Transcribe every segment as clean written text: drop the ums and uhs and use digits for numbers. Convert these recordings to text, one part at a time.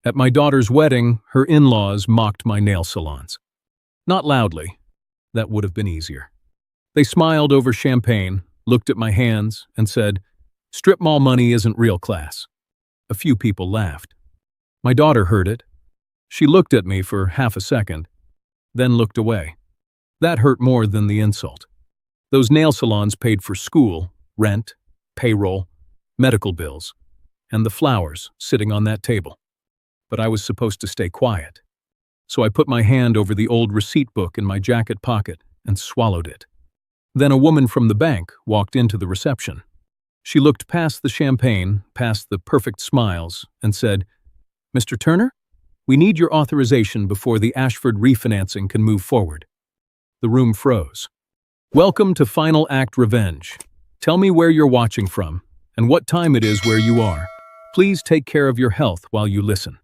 At my daughter's wedding, her in-laws mocked my nail salons. Not loudly. That would have been easier. They smiled over champagne, looked at my hands, and said, "Strip mall money isn't real class." A few people laughed. My daughter heard it. She looked at me for half a second, then looked away. That hurt more than the insult. Those nail salons paid for school, rent, payroll, medical bills, and the flowers sitting on that table. But I was supposed to stay quiet. So I put my hand over the old receipt book in my jacket pocket and swallowed it. Then a woman from the bank walked into the reception. She looked past the champagne, past the perfect smiles, and said, "Mr. Turner, we need your authorization before the Ashford refinancing can move forward." The room froze. "Welcome to Final Act Revenge. Tell me where you're watching from and what time it is where you are. Please take care of your health while you listen."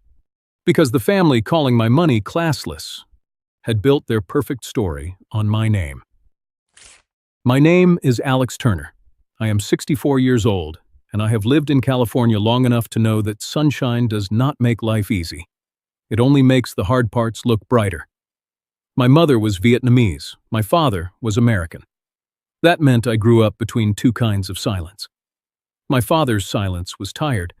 Because the family calling my money classless had built their perfect story on my name. My name is Alex Turner. I am 64 years old, and I have lived in California long enough to know that sunshine does not make life easy. It only makes the hard parts look brighter. My mother was Vietnamese. My father was American. That meant I grew up between two kinds of silence. My father's silence was tired,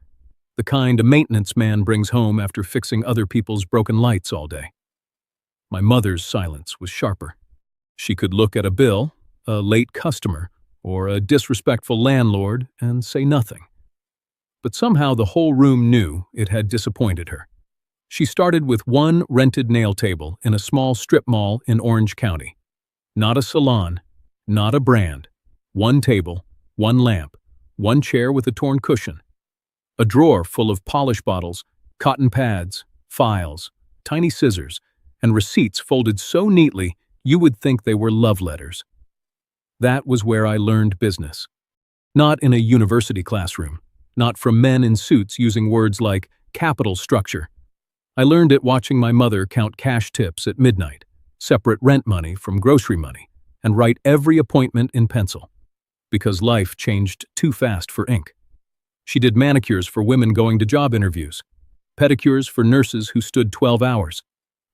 the kind a maintenance man brings home after fixing other people's broken lights all day. My mother's silence was sharper. She could look at a bill, a late customer, or a disrespectful landlord and say nothing. But somehow the whole room knew it had disappointed her. She started with one rented nail table in a small strip mall in Orange County. Not a salon, not a brand. One table, one lamp, one chair with a torn cushion. A drawer full of polish bottles, cotton pads, files, tiny scissors, and receipts folded so neatly you would think they were love letters. That was where I learned business. Not in a university classroom, not from men in suits using words like capital structure. I learned it watching my mother count cash tips at midnight, separate rent money from grocery money, and write every appointment in pencil. Because life changed too fast for ink. She did manicures for women going to job interviews, pedicures for nurses who stood 12 hours,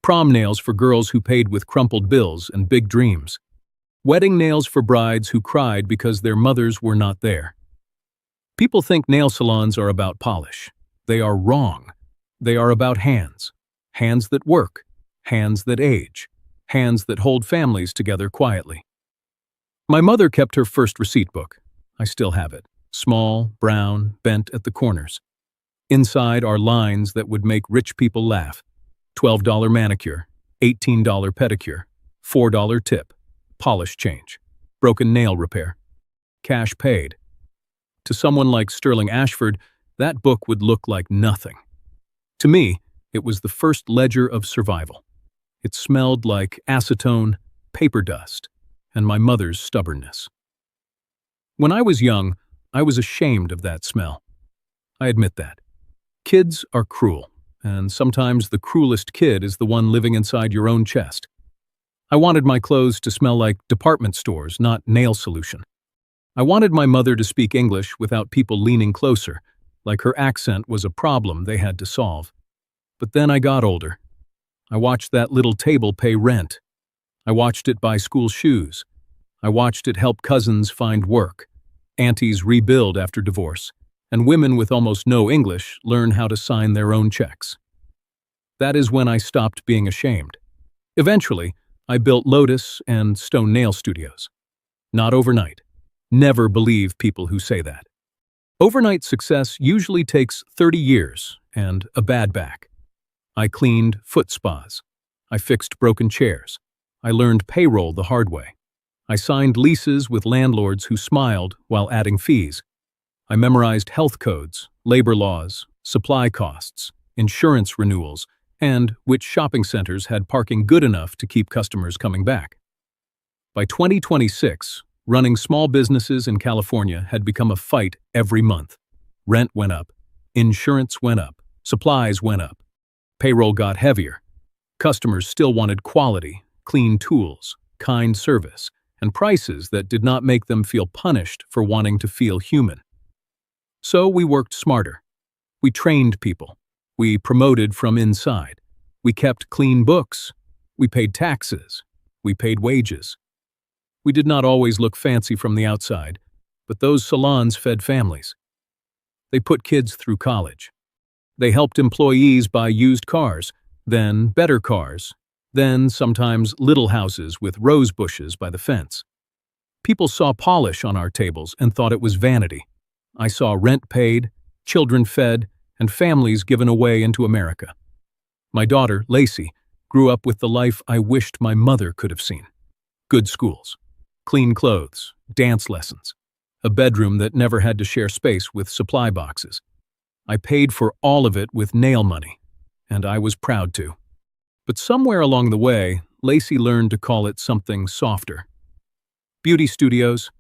prom nails for girls who paid with crumpled bills and big dreams, wedding nails for brides who cried because their mothers were not there. People think nail salons are about polish. They are wrong. They are about hands. Hands that work. Hands that age. Hands that hold families together quietly. My mother kept her first receipt book. I still have it. Small, brown, bent at the corners. Inside are lines that would make rich people laugh. $12 manicure, $18 pedicure, $4 tip, polish change, broken nail repair, cash paid. To someone like Sterling Ashford, that book would look like nothing. To me, it was the first ledger of survival. It smelled like acetone, paper dust, and my mother's stubbornness. When I was young, I was ashamed of that smell. I admit that. Kids are cruel, and sometimes the cruelest kid is the one living inside your own chest. I wanted my clothes to smell like department stores, not nail solution. I wanted my mother to speak English without people leaning closer, like her accent was a problem they had to solve. But then I got older. I watched that little table pay rent. I watched it buy school shoes. I watched it help cousins find work, aunties rebuild after divorce, and women with almost no English learn how to sign their own checks. That is when I stopped being ashamed. Eventually, I built Lotus and Stone Nail Studios. Not overnight. Never believe people who say that. Overnight success usually takes 30 years and a bad back. I cleaned foot spas. I fixed broken chairs. I learned payroll the hard way. I signed leases with landlords who smiled while adding fees. I memorized health codes, labor laws, supply costs, insurance renewals, and which shopping centers had parking good enough to keep customers coming back. By 2026, running small businesses in California had become a fight every month. Rent went up, insurance went up, supplies went up, payroll got heavier. Customers still wanted quality, clean tools, kind service, and prices that did not make them feel punished for wanting to feel human. So we worked smarter. We trained people. We promoted from inside. We kept clean books. We paid taxes. We paid wages. We did not always look fancy from the outside, but those salons fed families. They put kids through college. They helped employees buy used cars, then better cars, then sometimes little houses with rose bushes by the fence. People saw polish on our tables and thought it was vanity. I saw rent paid, children fed, and families given away into America. My daughter, Lacey, grew up with the life I wished my mother could have seen. Good schools, clean clothes, dance lessons, a bedroom that never had to share space with supply boxes. I paid for all of it with nail money, and I was proud to. But somewhere along the way, Lacey learned to call it something softer. Beauty studios,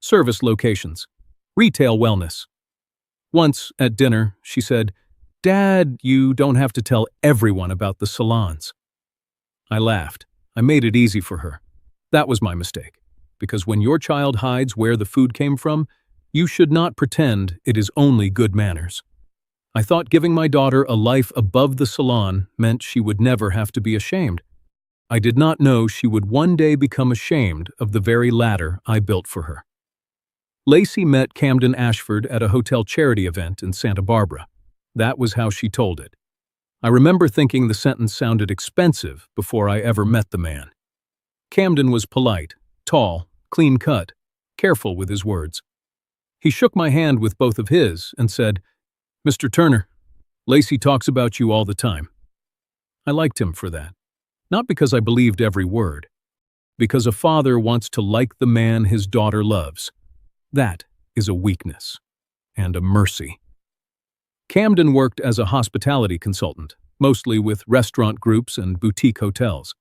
service locations, retail wellness. Once, at dinner, she said, "Dad, you don't have to tell everyone about the salons." I laughed. I made it easy for her. That was my mistake, because when your child hides where the food came from, you should not pretend it is only good manners. I thought giving my daughter a life above the salon meant she would never have to be ashamed. I did not know she would one day become ashamed of the very ladder I built for her. Lacey met Camden Ashford at a hotel charity event in Santa Barbara. That was how she told it. I remember thinking the sentence sounded expensive before I ever met the man. Camden was polite, tall, clean-cut, careful with his words. He shook my hand with both of his and said, "Mr. Turner, Lacey talks about you all the time." I liked him for that. Not because I believed every word. Because a father wants to like the man his daughter loves. That is a weakness. And a mercy. Camden worked as a hospitality consultant, mostly with restaurant groups and boutique hotels.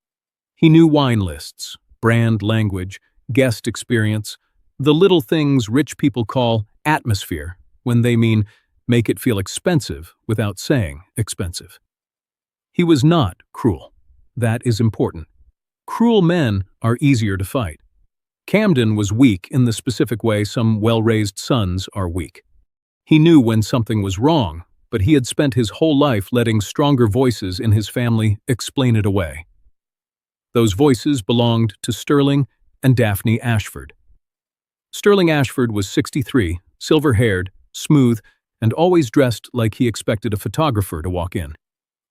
He knew wine lists, brand language, guest experience, the little things rich people call atmosphere when they mean make it feel expensive without saying expensive. He was not cruel. That is important. Cruel men are easier to fight. Camden was weak in the specific way some well-raised sons are weak. He knew when something was wrong, but he had spent his whole life letting stronger voices in his family explain it away. Those voices belonged to Sterling and Daphne Ashford. Sterling Ashford was 63, silver-haired, smooth, and always dressed like he expected a photographer to walk in.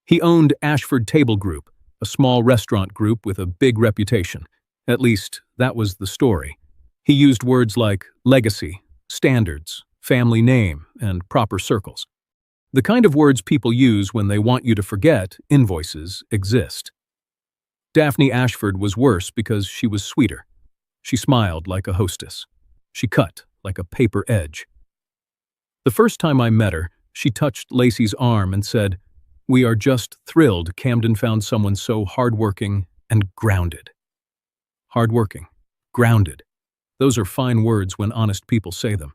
He owned Ashford Table Group, a small restaurant group with a big reputation. At least, that was the story. He used words like legacy, standards, family name, and proper circles. The kind of words people use when they want you to forget invoices exist. Daphne Ashford was worse because she was sweeter. She smiled like a hostess. She cut like a paper edge. The first time I met her, she touched Lacey's arm and said, "We are just thrilled Camden found someone so hardworking and grounded." Hardworking, grounded. Those are fine words when honest people say them.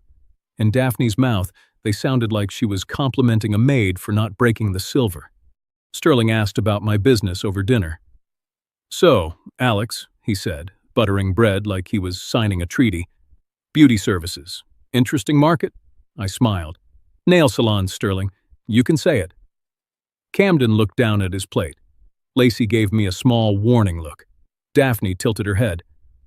In Daphne's mouth, they sounded like she was complimenting a maid for not breaking the silver. Sterling asked about my business over dinner. "So, Alex," he said, buttering bread like he was signing a treaty. "Beauty services. Interesting market?" I smiled. "Nail salons, Sterling. You can say it." Camden looked down at his plate. Lacey gave me a small warning look. Daphne tilted her head.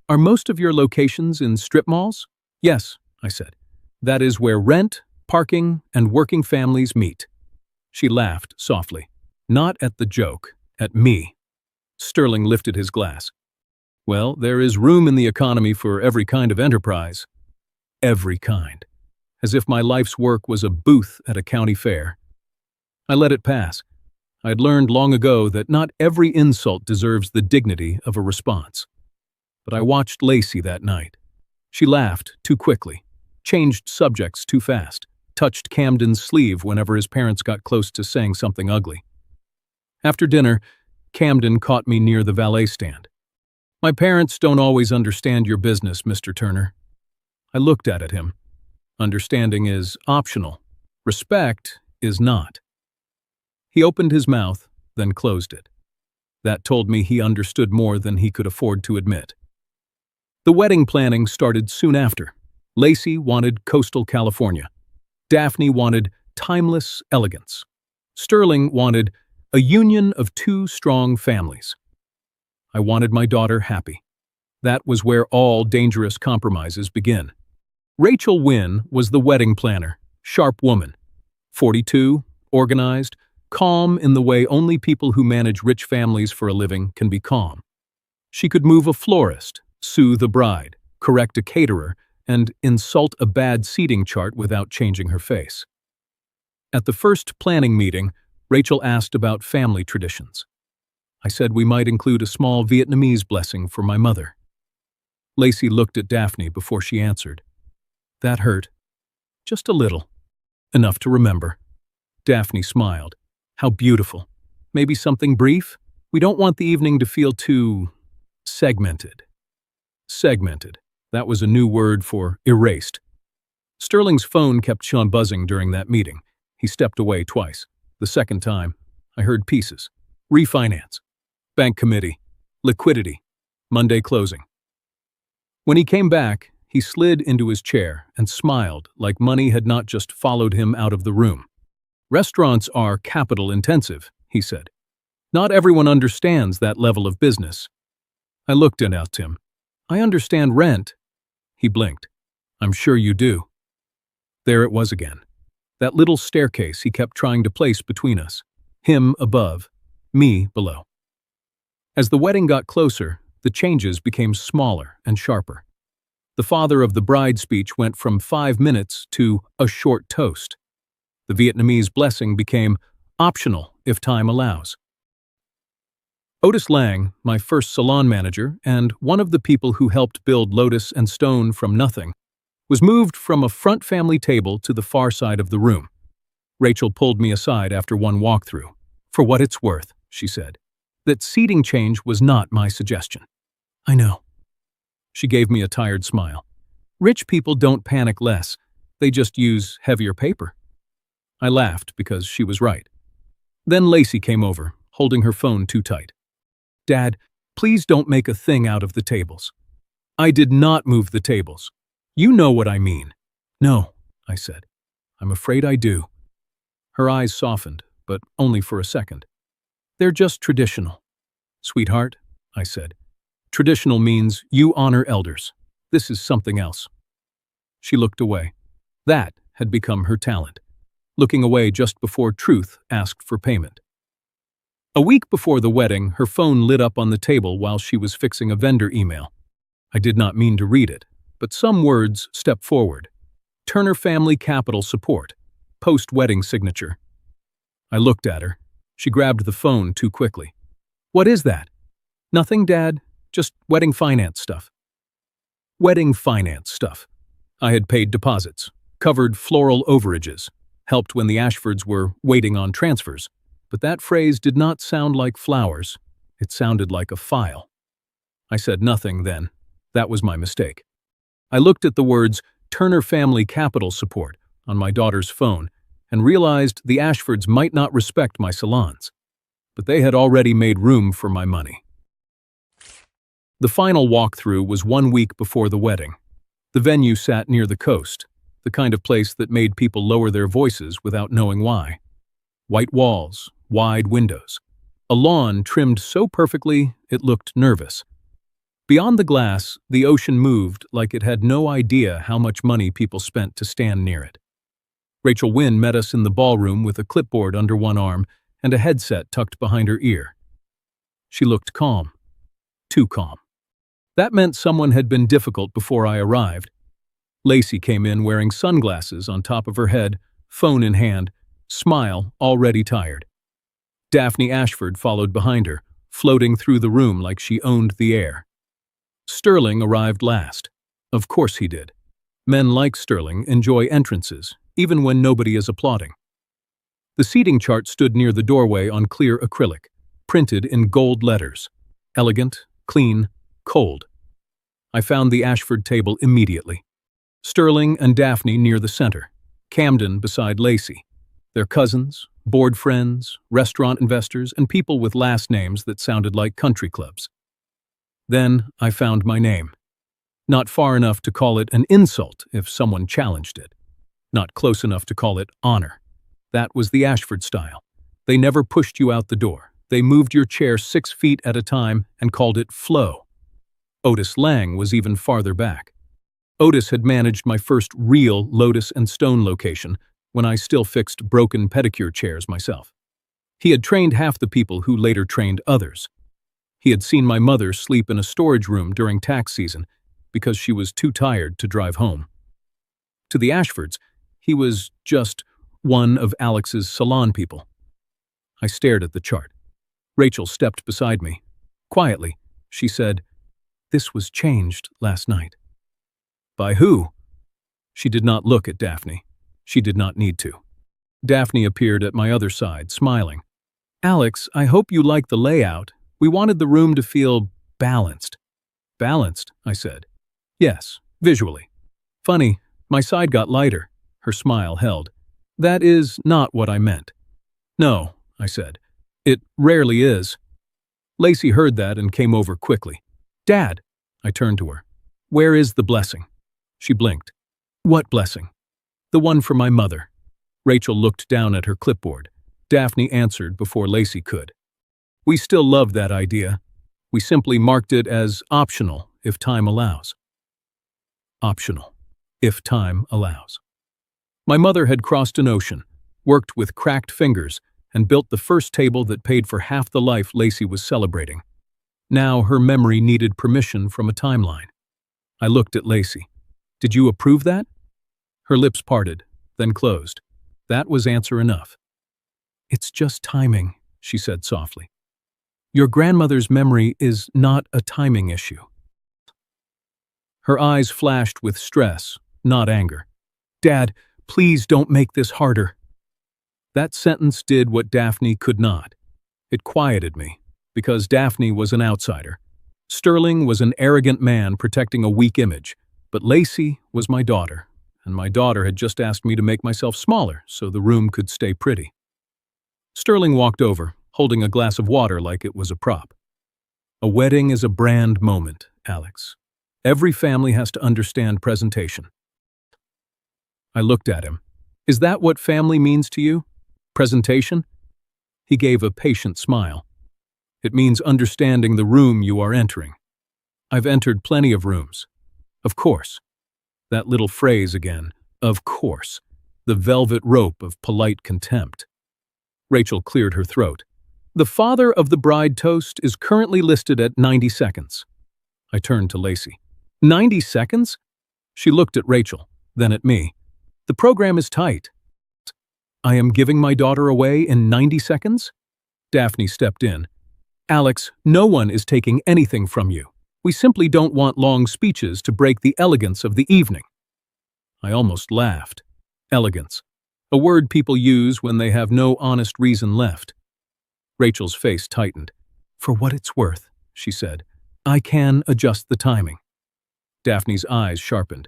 "Are most of your locations in strip malls?" "Yes," I said. "That is where rent, parking, and working families meet." She laughed softly. Not at the joke, at me. Sterling lifted his glass. "Well, there is room in the economy for every kind of enterprise." Every kind. As if my life's work was a booth at a county fair. I let it pass. I had learned long ago that not every insult deserves the dignity of a response. But I watched Lacey that night. She laughed too quickly, changed subjects too fast, touched Camden's sleeve whenever his parents got close to saying something ugly. After dinner, Camden caught me near the valet stand. "My parents don't always understand your business, Mr. Turner." I looked at him. Understanding is optional. Respect is not. He opened his mouth, then closed it. That told me he understood more than he could afford to admit. The wedding planning started soon after. Lacey wanted coastal California. Daphne wanted timeless elegance. Sterling wanted a union of two strong families. I wanted my daughter happy. That was where all dangerous compromises begin. Rachel Wynne was the wedding planner, sharp woman, 42, organized, calm in the way only people who manage rich families for a living can be calm. She could move a florist, soothe a bride, correct a caterer, and insult a bad seating chart without changing her face. At the first planning meeting, Rachel asked about family traditions. I said we might include a small Vietnamese blessing for my mother. Lacey looked at Daphne before she answered. That hurt. Just a little. Enough to remember. Daphne smiled. How beautiful. Maybe something brief? We don't want the evening to feel too segmented. Segmented. That was a new word for erased. Sterling's phone kept on buzzing during that meeting. He stepped away twice. The second time, I heard pieces. Refinance. Bank committee. Liquidity. Monday closing. When he came back, he slid into his chair and smiled like money had not just followed him out of the room. Restaurants are capital intensive, he said. Not everyone understands that level of business. I looked at him. I understand rent. He blinked. I'm sure you do. There it was again. That little staircase he kept trying to place between us. Him above, me below. As the wedding got closer, the changes became smaller and sharper. The father of the bride speech went from 5 minutes to a short toast. The Vietnamese blessing became optional if time allows. Otis Lang, my first salon manager and one of the people who helped build Lotus and Stone from nothing, was moved from a front family table to the far side of the room. Rachel pulled me aside after one walkthrough. For what it's worth, she said, that seating change was not my suggestion. I know. She gave me a tired smile. Rich people don't panic less. They just use heavier paper. I laughed because she was right. Then Lacey came over, holding her phone too tight. Dad, please don't make a thing out of the tables. I did not move the tables. You know what I mean. No, I said. I'm afraid I do. Her eyes softened, but only for a second. They're just traditional. Sweetheart, I said. Traditional means you honor elders. This is something else. She looked away. That had become her talent. Looking away just before Truth asked for payment. A week before the wedding, her phone lit up on the table while she was fixing a vendor email. I did not mean to read it, but some words stepped forward. Turner Family Capital Support. Post-wedding signature. I looked at her. She grabbed the phone too quickly. What is that? Nothing, Dad. Just wedding finance stuff. Wedding finance stuff. I had paid deposits, covered floral overages, helped when the Ashfords were waiting on transfers. But that phrase did not sound like flowers. It sounded like a file. I said nothing then. That was my mistake. I looked at the words Turner Family Capital Support on my daughter's phone and realized the Ashfords might not respect my salons. But they had already made room for my money. The final walkthrough was 1 week before the wedding. The venue sat near the coast, the kind of place that made people lower their voices without knowing why. White walls, wide windows. A lawn trimmed so perfectly it looked nervous. Beyond the glass, the ocean moved like it had no idea how much money people spent to stand near it. Rachel Wynne met us in the ballroom with a clipboard under one arm and a headset tucked behind her ear. She looked calm. Too calm. That meant someone had been difficult before I arrived. Lacey came in wearing sunglasses on top of her head, phone in hand, smile already tired. Daphne Ashford followed behind her, floating through the room like she owned the air. Sterling arrived last. Of course he did. Men like Sterling enjoy entrances, even when nobody is applauding. The seating chart stood near the doorway on clear acrylic, printed in gold letters. Elegant, clean, cold. I found the Ashford table immediately. Sterling and Daphne near the center, Camden beside Lacey. Their cousins, board friends, restaurant investors, and people with last names that sounded like country clubs. Then I found my name. Not far enough to call it an insult if someone challenged it. Not close enough to call it honor. That was the Ashford style. They never pushed you out the door. They moved your chair 6 feet at a time and called it flow. Otis Lang was even farther back. Otis had managed my first real Lotus and Stone location when I still fixed broken pedicure chairs myself. He had trained half the people who later trained others. He had seen my mother sleep in a storage room during tax season because she was too tired to drive home. To the Ashfords, he was just one of Alex's salon people. I stared at the chart. Rachel stepped beside me. Quietly, she said, "This was changed last night." "By who?" She did not look at Daphne. She did not need to. Daphne appeared at my other side, smiling. "Alex, I hope you like the layout. We wanted the room to feel balanced." "Balanced," I said. "Yes, visually." "Funny, my side got lighter." Her smile held. "That is not what I meant." "No," I said. "It rarely is." Lacey heard that and came over quickly. "Dad," I turned to her. "Where is the blessing?" She blinked. "What blessing?" "The one for my mother." Rachel looked down at her clipboard. Daphne answered before Lacey could. "We still love that idea. We simply marked it as optional if time allows." Optional, if time allows. My mother had crossed an ocean, worked with cracked fingers, and built the first table that paid for half the life Lacey was celebrating. Now her memory needed permission from a timeline. I looked at Lacey. "Did you approve that?" Her lips parted, then closed. That was answer enough. "It's just timing," she said softly. "Your grandmother's memory is not a timing issue." Her eyes flashed with stress, not anger. "Dad, please don't make this harder." That sentence did what Daphne could not. It quieted me, because Daphne was an outsider. Sterling was an arrogant man protecting a weak image, but Lacey was my daughter, and my daughter had just asked me to make myself smaller so the room could stay pretty. Sterling walked over, holding a glass of water like it was a prop. "A wedding is a brand moment, Alex. Every family has to understand presentation." I looked at him. "Is that what family means to you? Presentation?" He gave a patient smile. "It means understanding the room you are entering." "I've entered plenty of rooms." "Of course." That little phrase again, "of course," the velvet rope of polite contempt. Rachel cleared her throat. "The father of the bride toast is currently listed at 90 seconds. I turned to Lacey. 90 seconds? She looked at Rachel, then at me. "The program is tight." "I am giving my daughter away in 90 seconds? Daphne stepped in. "Alex, no one is taking anything from you. We simply don't want long speeches to break the elegance of the evening." I almost laughed. Elegance. A word people use when they have no honest reason left. Rachel's face tightened. "For what it's worth," she said, "I can adjust the timing." Daphne's eyes sharpened.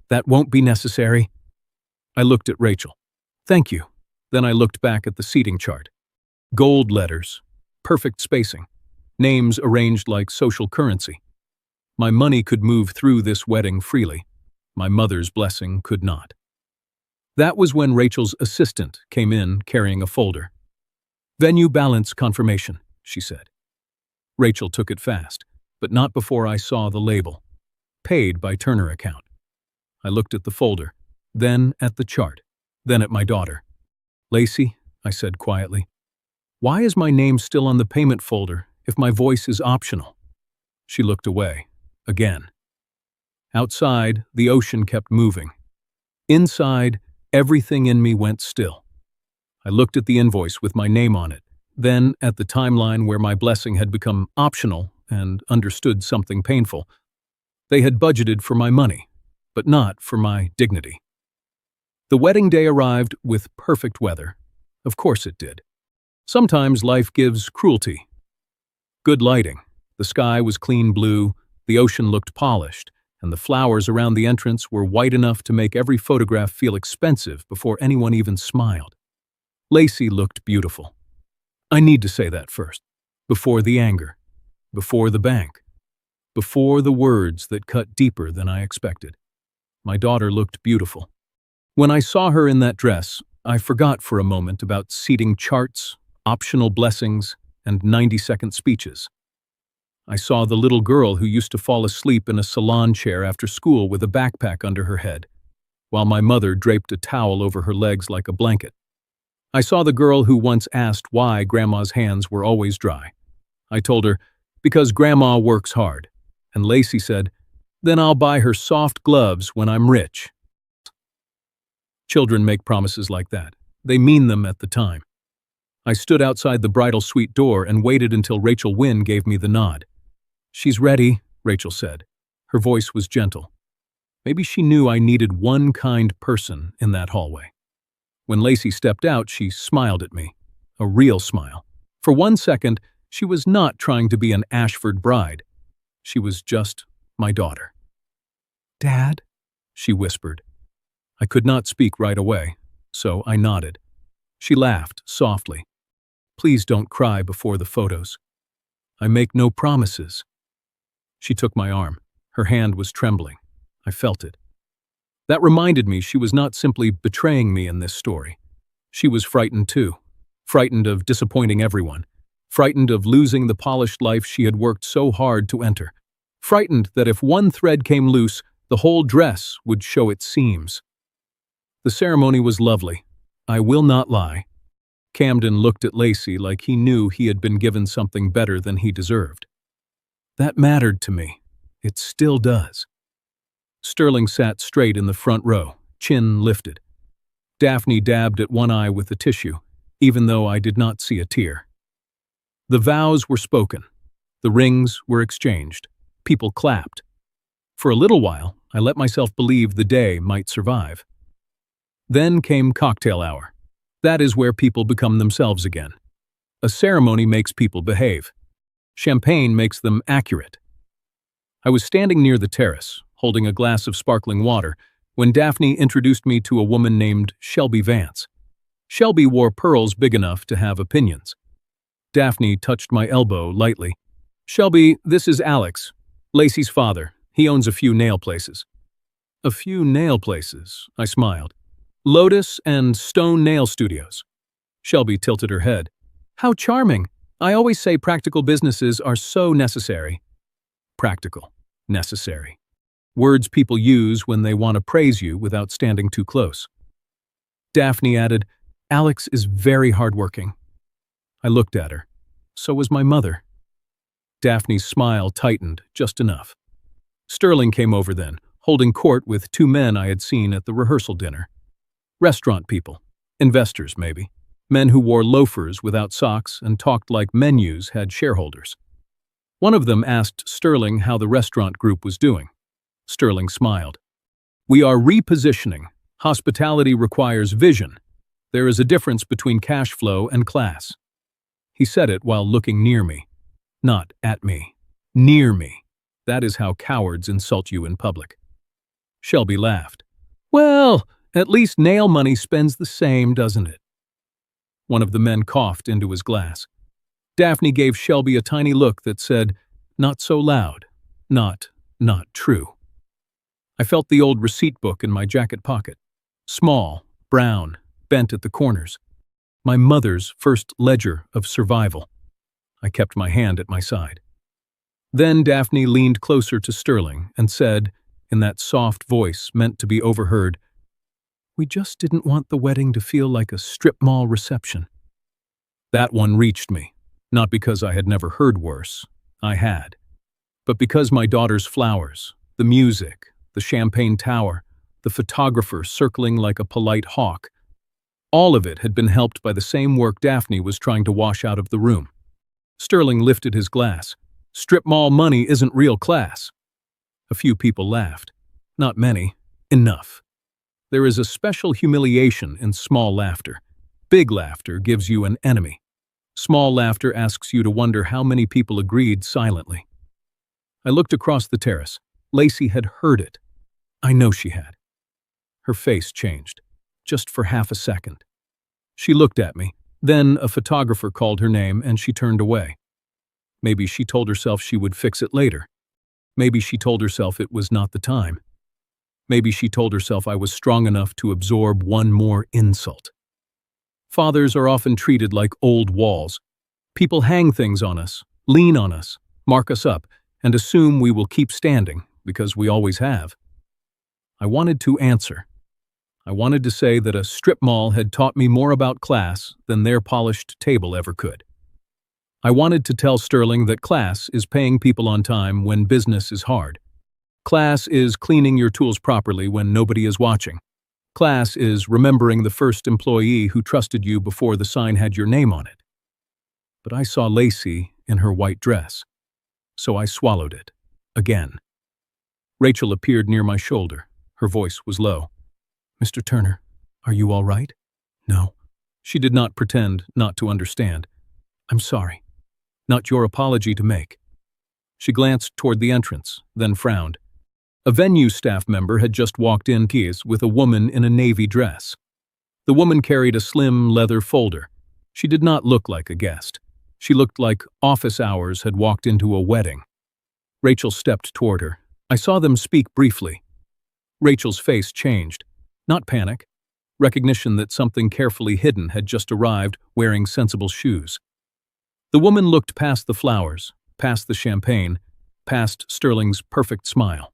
"That won't be necessary." I looked at Rachel. "Thank you." Then I looked back at the seating chart. Gold letters. Perfect spacing. Names arranged like social currency. My money could move through this wedding freely. My mother's blessing could not. That was when Rachel's assistant came in carrying a folder. "Venue balance confirmation," she said. Rachel took it fast, but not before I saw the label. Paid by Turner account. I looked at the folder, then at the chart, then at my daughter. "Lacey," I said quietly, "why is my name still on the payment folder if my voice is optional?" She looked away, again. Outside, the ocean kept moving. Inside, everything in me went still. I looked at the invoice with my name on it, then at the timeline where my blessing had become optional and understood something painful. They had budgeted for my money, but not for my dignity. The wedding day arrived with perfect weather. Of course it did. Sometimes life gives cruelty. Good lighting. The sky was clean blue, the ocean looked polished, and the flowers around the entrance were white enough to make every photograph feel expensive before anyone even smiled. Lacey looked beautiful. I need to say that first. Before the anger. Before the bank. Before the words that cut deeper than I expected. My daughter looked beautiful. When I saw her in that dress, I forgot for a moment about seating charts, optional blessings, and 90-second speeches. I saw the little girl who used to fall asleep in a salon chair after school with a backpack under her head, while my mother draped a towel over her legs like a blanket. I saw the girl who once asked why Grandma's hands were always dry. I told her, because Grandma works hard. And Lacey said, then I'll buy her soft gloves when I'm rich. Children make promises like that. They mean them at the time. I stood outside the bridal suite door and waited until Rachel Wynne gave me the nod. She's ready, Rachel said. Her voice was gentle. Maybe she knew I needed one kind person in that hallway. When Lacey stepped out, she smiled at me. A real smile. For 1 second, she was not trying to be an Ashford bride. She was just my daughter. Dad, she whispered. I could not speak right away, so I nodded. She laughed softly. Please don't cry before the photos. I make no promises. She took my arm. Her hand was trembling. I felt it. That reminded me she was not simply betraying me in this story. She was frightened too. Frightened of disappointing everyone. Frightened of losing the polished life she had worked so hard to enter. Frightened that if one thread came loose, the whole dress would show its seams. The ceremony was lovely. I will not lie. Camden looked at Lacey like he knew he had been given something better than he deserved. That mattered to me. It still does. Sterling sat straight in the front row, chin lifted. Daphne dabbed at one eye with the tissue, even though I did not see a tear. The vows were spoken. The rings were exchanged. People clapped. For a little while, I let myself believe the day might survive. Then came cocktail hour. That is where people become themselves again. A ceremony makes people behave. Champagne makes them accurate. I was standing near the terrace, holding a glass of sparkling water, when Daphne introduced me to a woman named Shelby Vance. Shelby wore pearls big enough to have opinions. Daphne touched my elbow lightly. Shelby, this is Alex, Lacey's father. He owns a few nail places. A few nail places, I smiled. Lotus and Stone Nail Studios. Shelby tilted her head. How charming. I always say practical businesses are so necessary. Practical. Necessary. Words people use when they want to praise you without standing too close. Daphne added, Alex is very hardworking. I looked at her. So was my mother. Daphne's smile tightened just enough. Sterling came over then, holding court with two men I had seen at the rehearsal dinner. Restaurant people. Investors, maybe. Men who wore loafers without socks and talked like menus had shareholders. One of them asked Sterling how the restaurant group was doing. Sterling smiled. We are repositioning. Hospitality requires vision. There is a difference between cash flow and class. He said it while looking near me. Not at me. Near me. That is how cowards insult you in public. Shelby laughed. Well, at least nail money spends the same, doesn't it? One of the men coughed into his glass. Daphne gave Shelby a tiny look that said, not so loud, not true. I felt the old receipt book in my jacket pocket. Small, brown, bent at the corners. My mother's first ledger of survival. I kept my hand at my side. Then Daphne leaned closer to Sterling and said, in that soft voice meant to be overheard, we just didn't want the wedding to feel like a strip mall reception. That one reached me, not because I had never heard worse, I had, but because my daughter's flowers, the music, the champagne tower, the photographer circling like a polite hawk, all of it had been helped by the same work Daphne was trying to wash out of the room. Sterling lifted his glass. Strip mall money isn't real class. A few people laughed. Not many. Enough. There is a special humiliation in small laughter. Big laughter gives you an enemy. Small laughter asks you to wonder how many people agreed silently. I looked across the terrace. Lacey had heard it. I know she had. Her face changed, just for half a second. She looked at me. Then a photographer called her name and she turned away. Maybe she told herself she would fix it later. Maybe she told herself it was not the time. Maybe she told herself I was strong enough to absorb one more insult. Fathers are often treated like old walls. People hang things on us, lean on us, mark us up, and assume we will keep standing because we always have. I wanted to answer. I wanted to say that a strip mall had taught me more about class than their polished table ever could. I wanted to tell Sterling that class is paying people on time when business is hard. Class is cleaning your tools properly when nobody is watching. Class is remembering the first employee who trusted you before the sign had your name on it. But I saw Lacey in her white dress, so I swallowed it, again. Rachel appeared near my shoulder. Her voice was low. "Mr. Turner, are you all right?" "No." She did not pretend not to understand. "I'm sorry. Not your apology to make." She glanced toward the entrance, then frowned. A venue staff member had just walked in with a woman in a navy dress. The woman carried a slim leather folder. She did not look like a guest. She looked like office hours had walked into a wedding. Rachel stepped toward her. I saw them speak briefly. Rachel's face changed. Not panic. Recognition that something carefully hidden had just arrived, wearing sensible shoes. The woman looked past the flowers, past the champagne, past Sterling's perfect smile.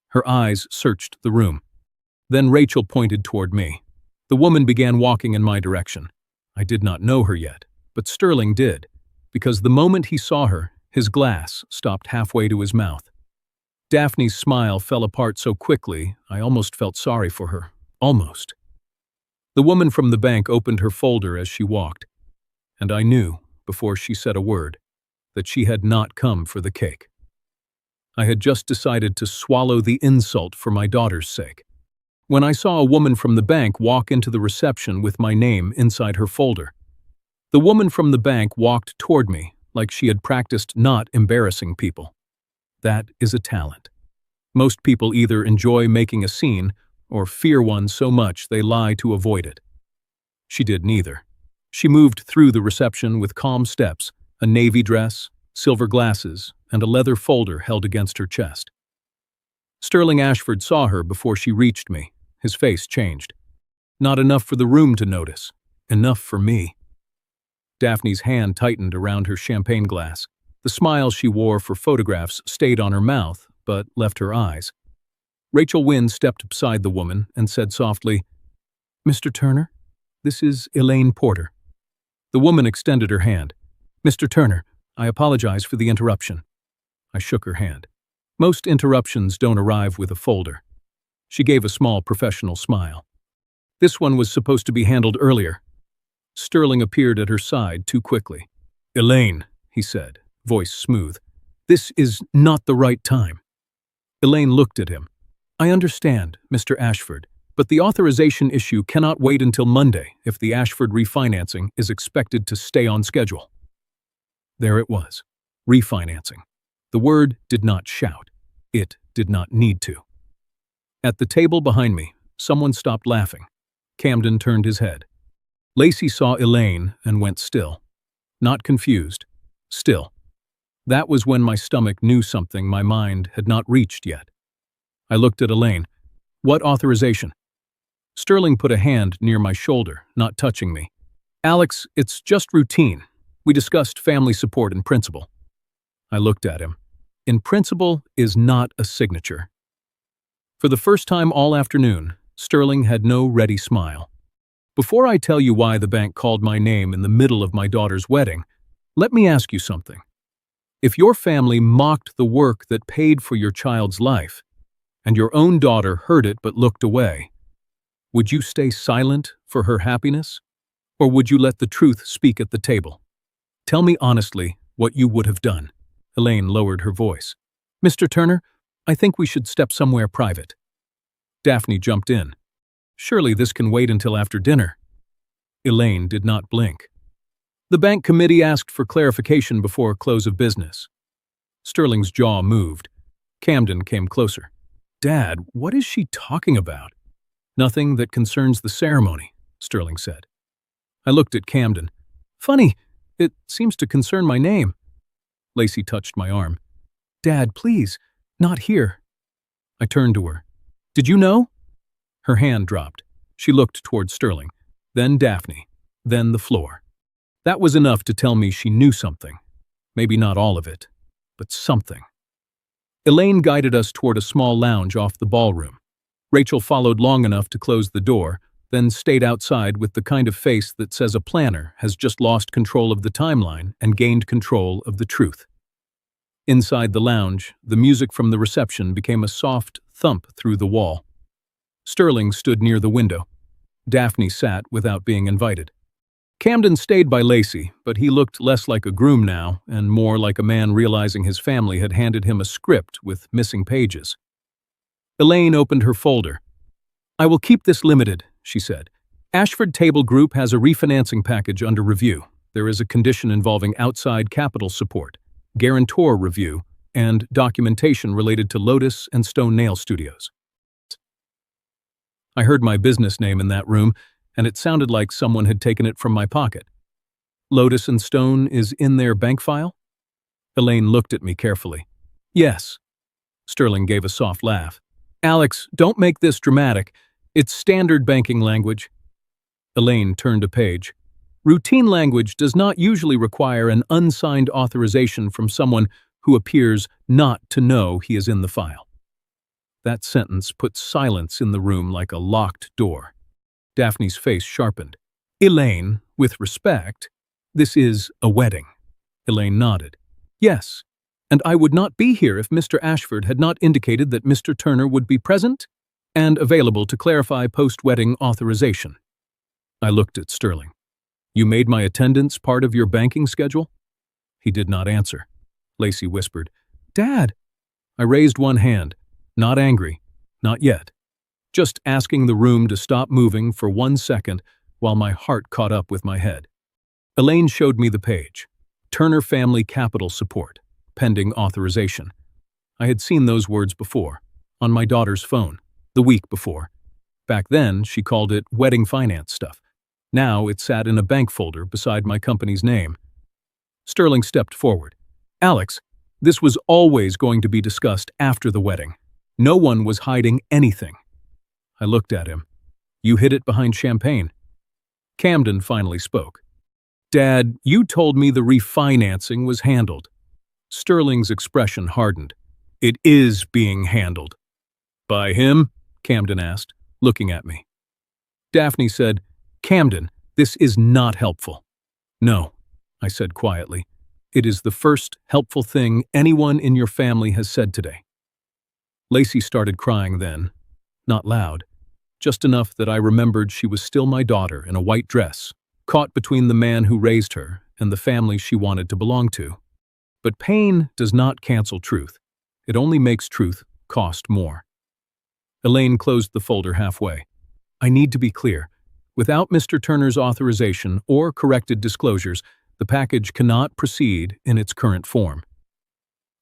Her eyes searched the room. Then Rachel pointed toward me. The woman began walking in my direction. I did not know her yet, but Sterling did, because the moment he saw her, his glass stopped halfway to his mouth. Daphne's smile fell apart so quickly, I almost felt sorry for her. Almost. The woman from the bank opened her folder as she walked, and I knew, before she said a word, that she had not come for the cake. I had just decided to swallow the insult for my daughter's sake. When I saw a woman from the bank walk into the reception with my name inside her folder. The woman from the bank walked toward me like she had practiced not embarrassing people. That is a talent. Most people either enjoy making a scene or fear one so much they lie to avoid it. She did neither. She moved through the reception with calm steps, a navy dress, silver glasses, and a leather folder held against her chest. Sterling Ashford saw her before she reached me. His face changed. Not enough for the room to notice. Enough for me. Daphne's hand tightened around her champagne glass. The smile she wore for photographs stayed on her mouth, but left her eyes. Rachel Wynne stepped beside the woman and said softly, "Mr. Turner, this is Elaine Porter." The woman extended her hand. "Mr. Turner, I apologize for the interruption." I shook her hand. Most interruptions don't arrive with a folder. She gave a small professional smile. This one was supposed to be handled earlier. Sterling appeared at her side too quickly. "Elaine," he said, voice smooth, "this is not the right time." Elaine looked at him. "I understand, Mr. Ashford, but the authorization issue cannot wait until Monday if the Ashford refinancing is expected to stay on schedule." There it was. Refinancing. The word did not shout. It did not need to. At the table behind me, someone stopped laughing. Camden turned his head. Lacey saw Elaine and went still. Not confused. Still. That was when my stomach knew something my mind had not reached yet. I looked at Elaine. "What authorization?" Sterling put a hand near my shoulder, not touching me. "Alex, it's just routine. We discussed family support in principle." I looked at him. In principle is not a signature. For the first time all afternoon, Sterling had no ready smile. "Before I tell you why the bank called my name in the middle of my daughter's wedding, let me ask you something. If your family mocked the work that paid for your child's life, and your own daughter heard it but looked away, would you stay silent for her happiness? Or would you let the truth speak at the table? Tell me honestly what you would have done." Elaine lowered her voice. "Mr. Turner, I think we should step somewhere private." Daphne jumped in. "Surely this can wait until after dinner." Elaine did not blink. "The bank committee asked for clarification before close of business." Sterling's jaw moved. Camden came closer. "Dad, what is she talking about?" "Nothing that concerns the ceremony," Sterling said. I looked at Camden. "Funny, it seems to concern my name." Lacey touched my arm. "Dad, please, not here." I turned to her. "Did you know?" Her hand dropped. She looked toward Sterling, then Daphne, then the floor. That was enough to tell me she knew something. Maybe not all of it, but something. Elaine guided us toward a small lounge off the ballroom. Rachel followed long enough to close the door, then stayed outside with the kind of face that says a planner has just lost control of the timeline and gained control of the truth. Inside the lounge, the music from the reception became a soft thump through the wall. Sterling stood near the window. Daphne sat without being invited. Camden stayed by Lacey, but he looked less like a groom now and more like a man realizing his family had handed him a script with missing pages. Elaine opened her folder. "I will keep this limited," she said. "Ashford Table Group has a refinancing package under review. There is a condition involving outside capital support, guarantor review, and documentation related to Lotus and Stone Nail Studios." I heard my business name in that room, and it sounded like someone had taken it from my pocket. "Lotus and Stone is in their bank file?" Elaine looked at me carefully. "Yes." Sterling gave a soft laugh. "Alex, don't make this dramatic. It's standard banking language." Elaine turned a page. "Routine language does not usually require an unsigned authorization from someone who appears not to know he is in the file." That sentence put silence in the room like a locked door. Daphne's face sharpened. "Elaine, with respect, this is a wedding." Elaine nodded. "Yes, and I would not be here if Mr. Ashford had not indicated that Mr. Turner would be present and available to clarify post-wedding authorization." I looked at Sterling. "You made my attendance part of your banking schedule?" He did not answer. Lacey whispered, "Dad!" I raised one hand, not angry, not yet. Just asking the room to stop moving for 1 second while my heart caught up with my head. Elaine showed me the page. Turner Family Capital Support, pending authorization. I had seen those words before, on my daughter's phone, the week before. Back then, she called it wedding finance stuff. Now it sat in a bank folder beside my company's name. Sterling stepped forward. "Alex, this was always going to be discussed after the wedding. No one was hiding anything." I looked at him. "You hid it behind champagne." Camden finally spoke. "Dad, you told me the refinancing was handled." Sterling's expression hardened. "It is being handled." "By him?" Camden asked, looking at me. Daphne said, "Camden, this is not helpful." "No," I said quietly. "It is the first helpful thing anyone in your family has said today." Lacey started crying then. Not loud, just enough that I remembered she was still my daughter in a white dress, caught between the man who raised her and the family she wanted to belong to. But pain does not cancel truth. It only makes truth cost more. Elaine closed the folder halfway. "I need to be clear. Without Mr. Turner's authorization or corrected disclosures, the package cannot proceed in its current form."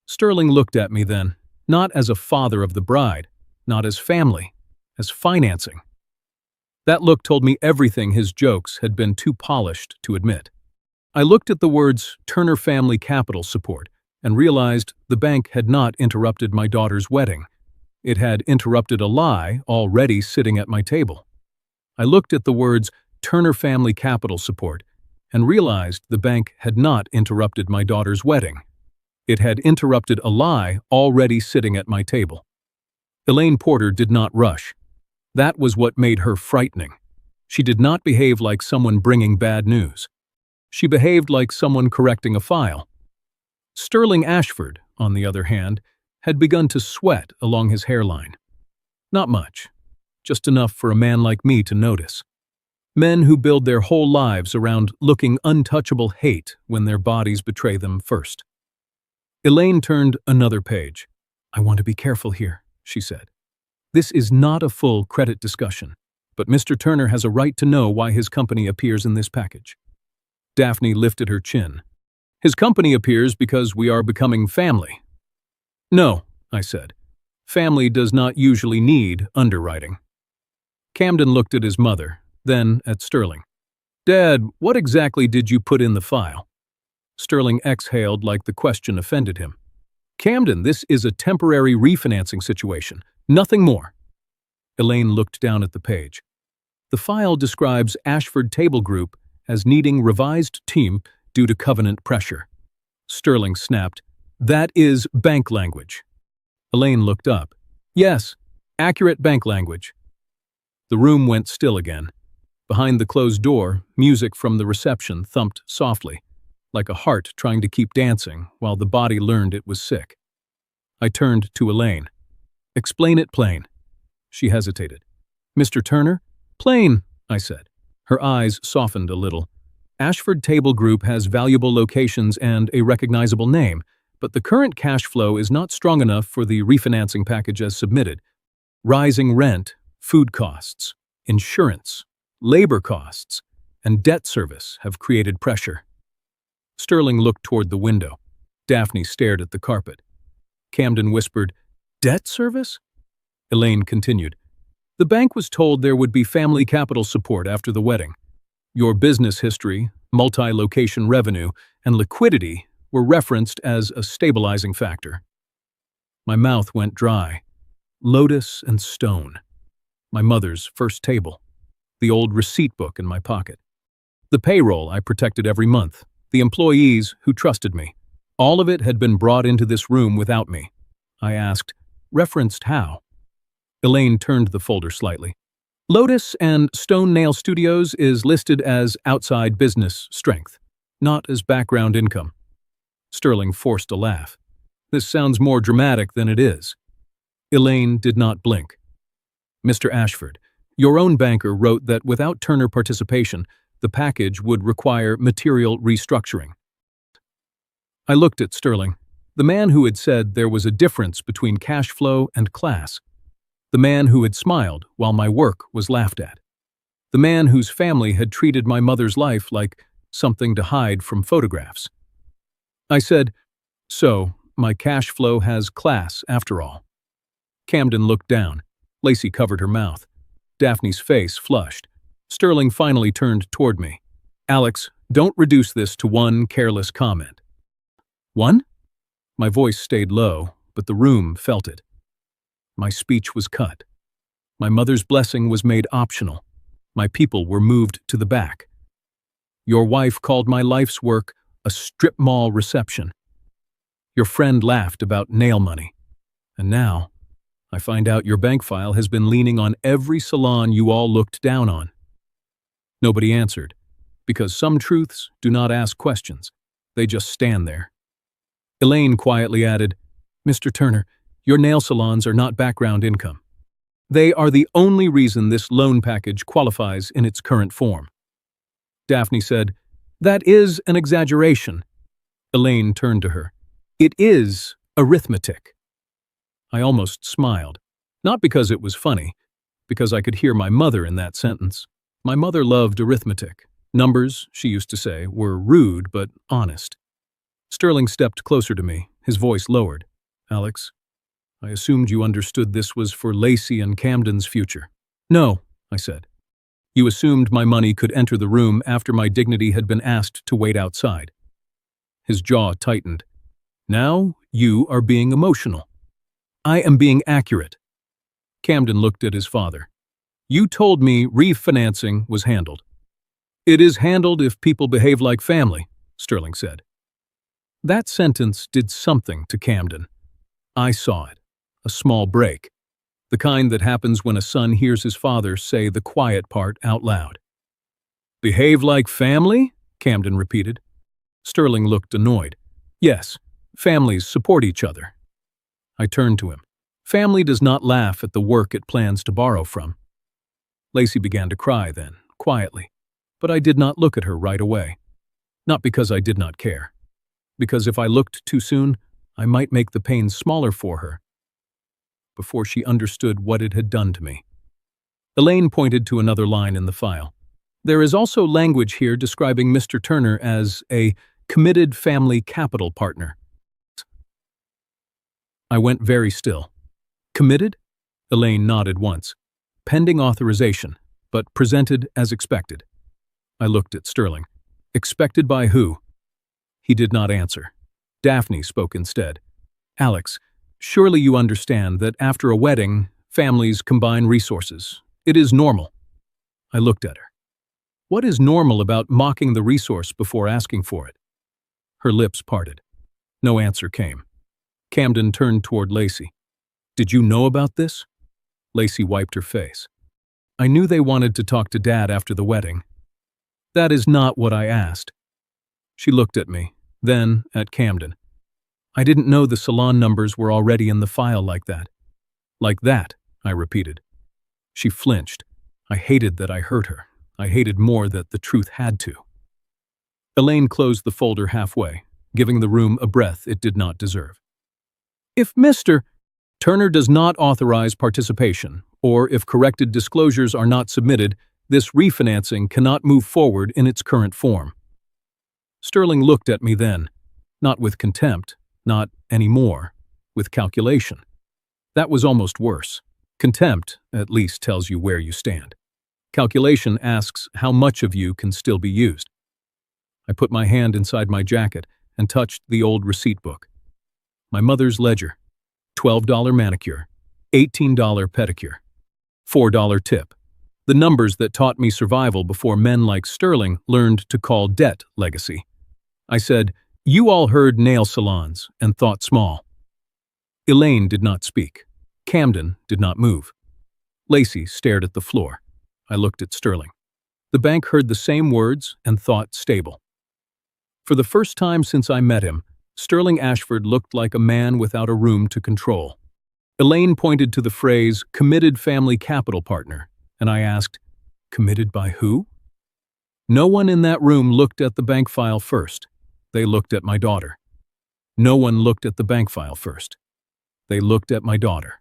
Sterling looked at me then, not as a father of the bride, not as family, as financing. That look told me everything his jokes had been too polished to admit. I looked at the words Turner Family Capital Support and realized the bank had not interrupted my daughter's wedding. It had interrupted a lie already sitting at my table. I looked at the words Turner Family Capital Support and realized the bank had not interrupted my daughter's wedding. It had interrupted a lie already sitting at my table. Elaine Porter did not rush. That was what made her frightening. She did not behave like someone bringing bad news. She behaved like someone correcting a file. Sterling Ashford, on the other hand, had begun to sweat along his hairline. Not much, just enough for a man like me to notice. Men who build their whole lives around looking untouchable hate when their bodies betray them first. Elaine turned another page. "I want to be careful here," she said. "This is not a full credit discussion, but Mr. Turner has a right to know why his company appears in this package." Daphne lifted her chin. "His company appears because we are becoming family." "No," I said. "Family does not usually need underwriting." Camden looked at his mother, then at Sterling. "Dad, what exactly did you put in the file?" Sterling exhaled like the question offended him. "Camden, this is a temporary refinancing situation. Nothing more." Elaine looked down at the page. "The file describes Ashford Table Group as needing revised team due to covenant pressure. Sterling snapped, "That is bank language." Elaine looked up. "Yes, accurate bank language." The room went still again. Behind the closed door, music from the reception thumped softly, like a heart trying to keep dancing while the body learned it was sick. I turned to Elaine. "Explain it plain." She hesitated. "Mr. Turner?" "Plain," I said. Her eyes softened a little. "Ashford Table Group has valuable locations and a recognizable name, but the current cash flow is not strong enough for the refinancing package as submitted. Rising rent, food costs, insurance, labor costs, and debt service have created pressure." Sterling looked toward the window. Daphne stared at the carpet. Camden whispered, "Debt service?" Elaine continued, "The bank was told there would be family capital support after the wedding. Your business history, multi-location revenue, and liquidity were referenced as a stabilizing factor." My mouth went dry. Lotus and stone. My mother's first table. The old receipt book in my pocket. The payroll I protected every month. The employees who trusted me. All of it had been brought into this room without me. I asked, "Referenced how?" Elaine turned the folder slightly. "Lotus and Stone Nail Studios is listed as outside business strength, not as background income." Sterling forced a laugh. "This sounds more dramatic than it is." Elaine did not blink. "Mr. Ashford, your own banker wrote that without Turner participation, the package would require material restructuring." I looked at Sterling, the man who had said there was a difference between cash flow and class. The man who had smiled while my work was laughed at. The man whose family had treated my mother's life like something to hide from photographs. I said, "So, my cash flow has class after all." Camden looked down. Lacey covered her mouth. Daphne's face flushed. Sterling finally turned toward me. "Alex, don't reduce this to one careless comment." "One?" My voice stayed low, but the room felt it. My speech was cut. My mother's blessing was made optional. My people were moved to the back. Your wife called my life's work a strip mall reception. Your friend laughed about nail money. And now, I find out your bank file has been leaning on every salon you all looked down on. Nobody answered, because some truths do not ask questions. They just stand there. Elaine quietly added, "Mr. Turner, your nail salons are not background income. They are the only reason this loan package qualifies in its current form." Daphne said, "That is an exaggeration." Elaine turned to her. "It is arithmetic." I almost smiled, not because it was funny, because I could hear my mother in that sentence. My mother loved arithmetic. Numbers, she used to say, were rude but honest. Sterling stepped closer to me, his voice lowered. "Alex, I assumed you understood this was for Lacey and Camden's future." "No," I said. "You assumed my money could enter the room after my dignity had been asked to wait outside." His jaw tightened. "Now you are being emotional." "I am being accurate." Camden looked at his father. "You told me refinancing was handled." "It is handled if people behave like family," Sterling said. That sentence did something to Camden. I saw it. A small break. The kind that happens when a son hears his father say the quiet part out loud. "Behave like family?" Camden repeated. Sterling looked annoyed. "Yes, families support each other." I turned to him. "Family does not laugh at the work it plans to borrow from." Lacey began to cry then, quietly, but I did not look at her right away. Not because I did not care. Because if I looked too soon, I might make the pain smaller for her, before she understood what it had done to me. Elaine pointed to another line in the file. "There is also language here describing Mr. Turner as a committed family capital partner." I went very still. "Committed?" Elaine nodded once. "Pending authorization, but presented as expected." I looked at Sterling. "Expected by who?" He did not answer. Daphne spoke instead. "Alex, surely you understand that after a wedding, families combine resources. It is normal." I looked at her. What is normal about mocking the resource before asking for it? Her lips parted. No answer came. Camden turned toward Lacey. Did you know about this? Lacey wiped her face. I knew they wanted to talk to Dad after the wedding. That is not what I asked. She looked at me, then at Camden. I didn't know the salon numbers were already in the file like that. Like that, I repeated. She flinched. I hated that I hurt her. I hated more that the truth had to. Elaine closed the folder halfway, giving the room a breath it did not deserve. If Mr. Turner does not authorize participation, or if corrected disclosures are not submitted, this refinancing cannot move forward in its current form. Sterling looked at me then, not with contempt, not anymore, with calculation. That was almost worse. Contempt, at least, tells you where you stand. Calculation asks how much of you can still be used. I put my hand inside my jacket and touched the old receipt book. My mother's ledger. $12 manicure, $18 pedicure, $4 tip. The numbers that taught me survival before men like Sterling learned to call debt legacy. I said, you all heard nail salons and thought small. Elaine did not speak. Camden did not move. Lacey stared at the floor. I looked at Sterling. The bank heard the same words and thought stable. For the first time since I met him, Sterling Ashford looked like a man without a room to control. Elaine pointed to the phrase, committed family capital partner, and I asked, committed by who? No one in that room looked at the bank file first. They looked at my daughter. No one looked at the bank file first. They looked at my daughter.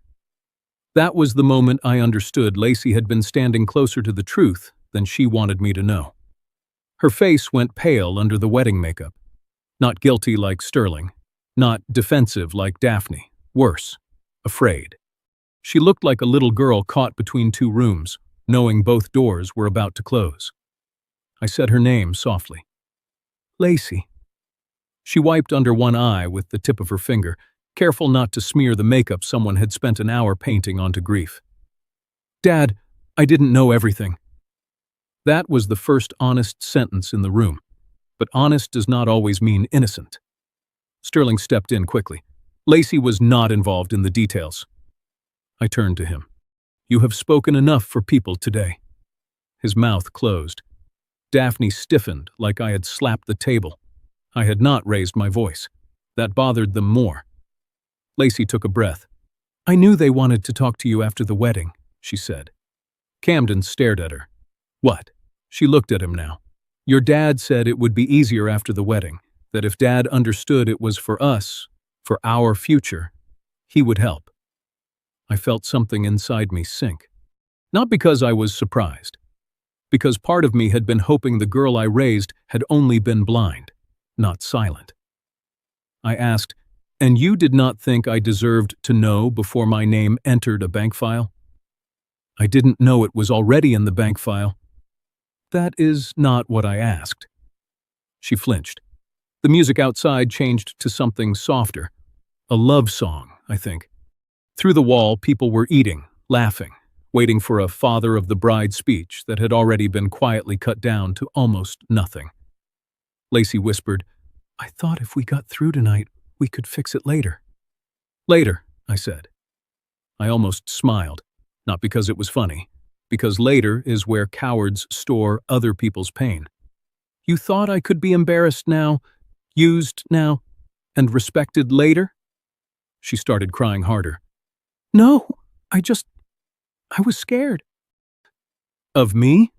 That was the moment I understood Lacey had been standing closer to the truth than she wanted me to know. Her face went pale under the wedding makeup. Not guilty like Sterling. Not defensive like Daphne. Worse, afraid. She looked like a little girl caught between two rooms, knowing both doors were about to close. I said her name softly. Lacey. She wiped under one eye with the tip of her finger, careful not to smear the makeup someone had spent an hour painting onto grief. Dad, I didn't know everything. That was the first honest sentence in the room, but honest does not always mean innocent. Sterling stepped in quickly. Lacey was not involved in the details. I turned to him. You have spoken enough for people today. His mouth closed. Daphne stiffened like I had slapped the table. I had not raised my voice. That bothered them more. Lacey took a breath. I knew they wanted to talk to you after the wedding, she said. Camden stared at her. What? She looked at him now. Your dad said it would be easier after the wedding, that if Dad understood it was for us, for our future, he would help. I felt something inside me sink. Not because I was surprised. Because part of me had been hoping the girl I raised had only been blind, not silent. I asked, and you did not think I deserved to know before my name entered a bank file? I didn't know it was already in the bank file. That is not what I asked. She flinched. The music outside changed to something softer. A love song, I think. Through the wall, people were eating, laughing, waiting for a father of the bride speech that had already been quietly cut down to almost nothing. Lacey whispered, I thought if we got through tonight, we could fix it later. Later, I said. I almost smiled, not because it was funny, because later is where cowards store other people's pain. You thought I could be embarrassed now, used now, and respected later? She started crying harder. No, I was scared. Of me?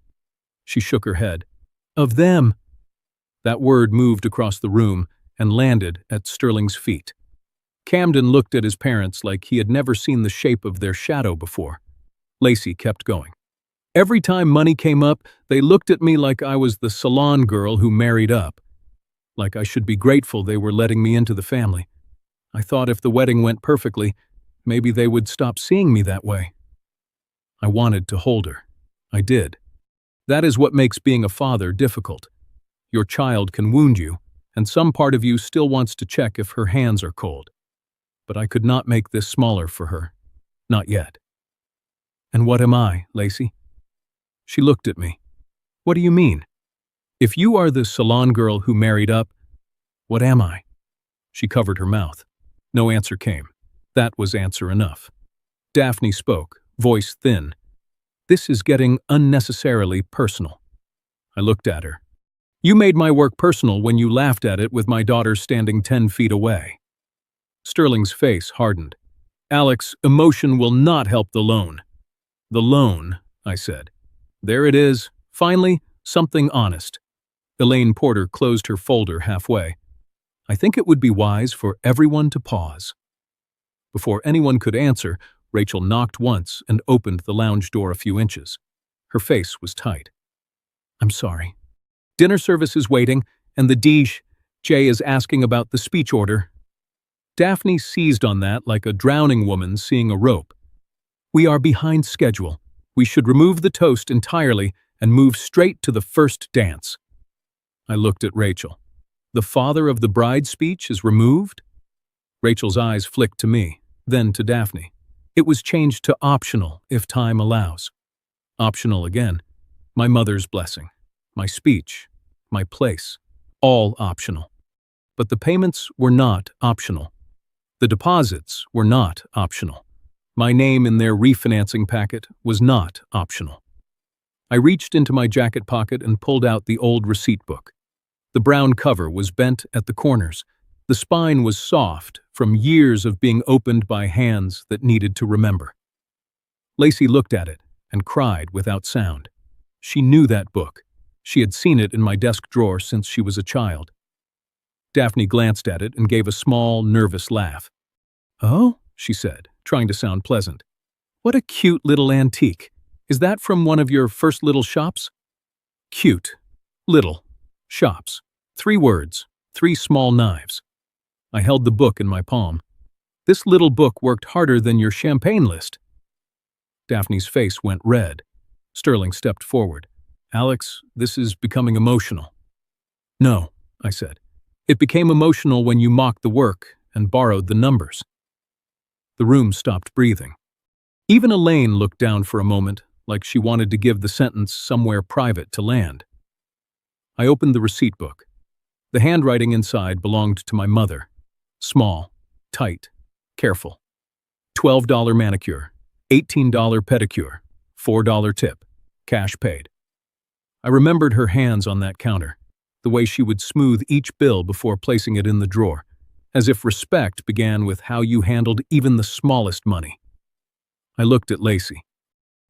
She shook her head. Of them. That word moved across the room and landed at Sterling's feet. Camden looked at his parents like he had never seen the shape of their shadow before. Lacey kept going. Every time money came up, they looked at me like I was the salon girl who married up. Like I should be grateful they were letting me into the family. I thought if the wedding went perfectly, maybe they would stop seeing me that way. I wanted to hold her. I did. That is what makes being a father difficult. Your child can wound you, and some part of you still wants to check if her hands are cold. But I could not make this smaller for her. Not yet. And what am I, Lacey? She looked at me. What do you mean? If you are the salon girl who married up, what am I? She covered her mouth. No answer came. That was answer enough. Daphne spoke, voice thin. This is getting unnecessarily personal. I looked at her. You made my work personal when you laughed at it with my daughter standing 10 feet away. Sterling's face hardened. Alex, emotion will not help the loan. The loan, I said. There it is. Finally, something honest. Elaine Porter closed her folder halfway. I think it would be wise for everyone to pause. Before anyone could answer, Rachel knocked once and opened the lounge door a few inches. Her face was tight. I'm sorry. Dinner service is waiting, and the DJ is asking about the speech order. Daphne seized on that like a drowning woman seeing a rope. We are behind schedule. We should remove the toast entirely and move straight to the first dance. I looked at Rachel. The father of the bride's speech is removed? Rachel's eyes flicked to me, then to Daphne. It was changed to optional, if time allows. Optional again. My mother's blessing, my speech, my place, all optional. But the payments were not optional. The deposits were not optional. My name in their refinancing packet was not optional. I reached into my jacket pocket and pulled out the old receipt book. The brown cover was bent at the corners. The spine was soft from years of being opened by hands that needed to remember. Lacey looked at it and cried without sound. She knew that book. She had seen it in my desk drawer since she was a child. Daphne glanced at it and gave a small, nervous laugh. Oh, she said, trying to sound pleasant. What a cute little antique. Is that from one of your first little shops? Cute. Little. Shops. 3 words. 3 small knives. I held the book in my palm. This little book worked harder than your champagne list. Daphne's face went red. Sterling stepped forward. Alex, this is becoming emotional. No, I said. It became emotional when you mocked the work and borrowed the numbers. The room stopped breathing. Even Elaine looked down for a moment, like she wanted to give the sentence somewhere private to land. I opened the receipt book. The handwriting inside belonged to my mother. Small, tight, careful. $12 manicure, $18 pedicure, $4 tip, cash paid. I remembered her hands on that counter, the way she would smooth each bill before placing it in the drawer, as if respect began with how you handled even the smallest money. I looked at Lacey.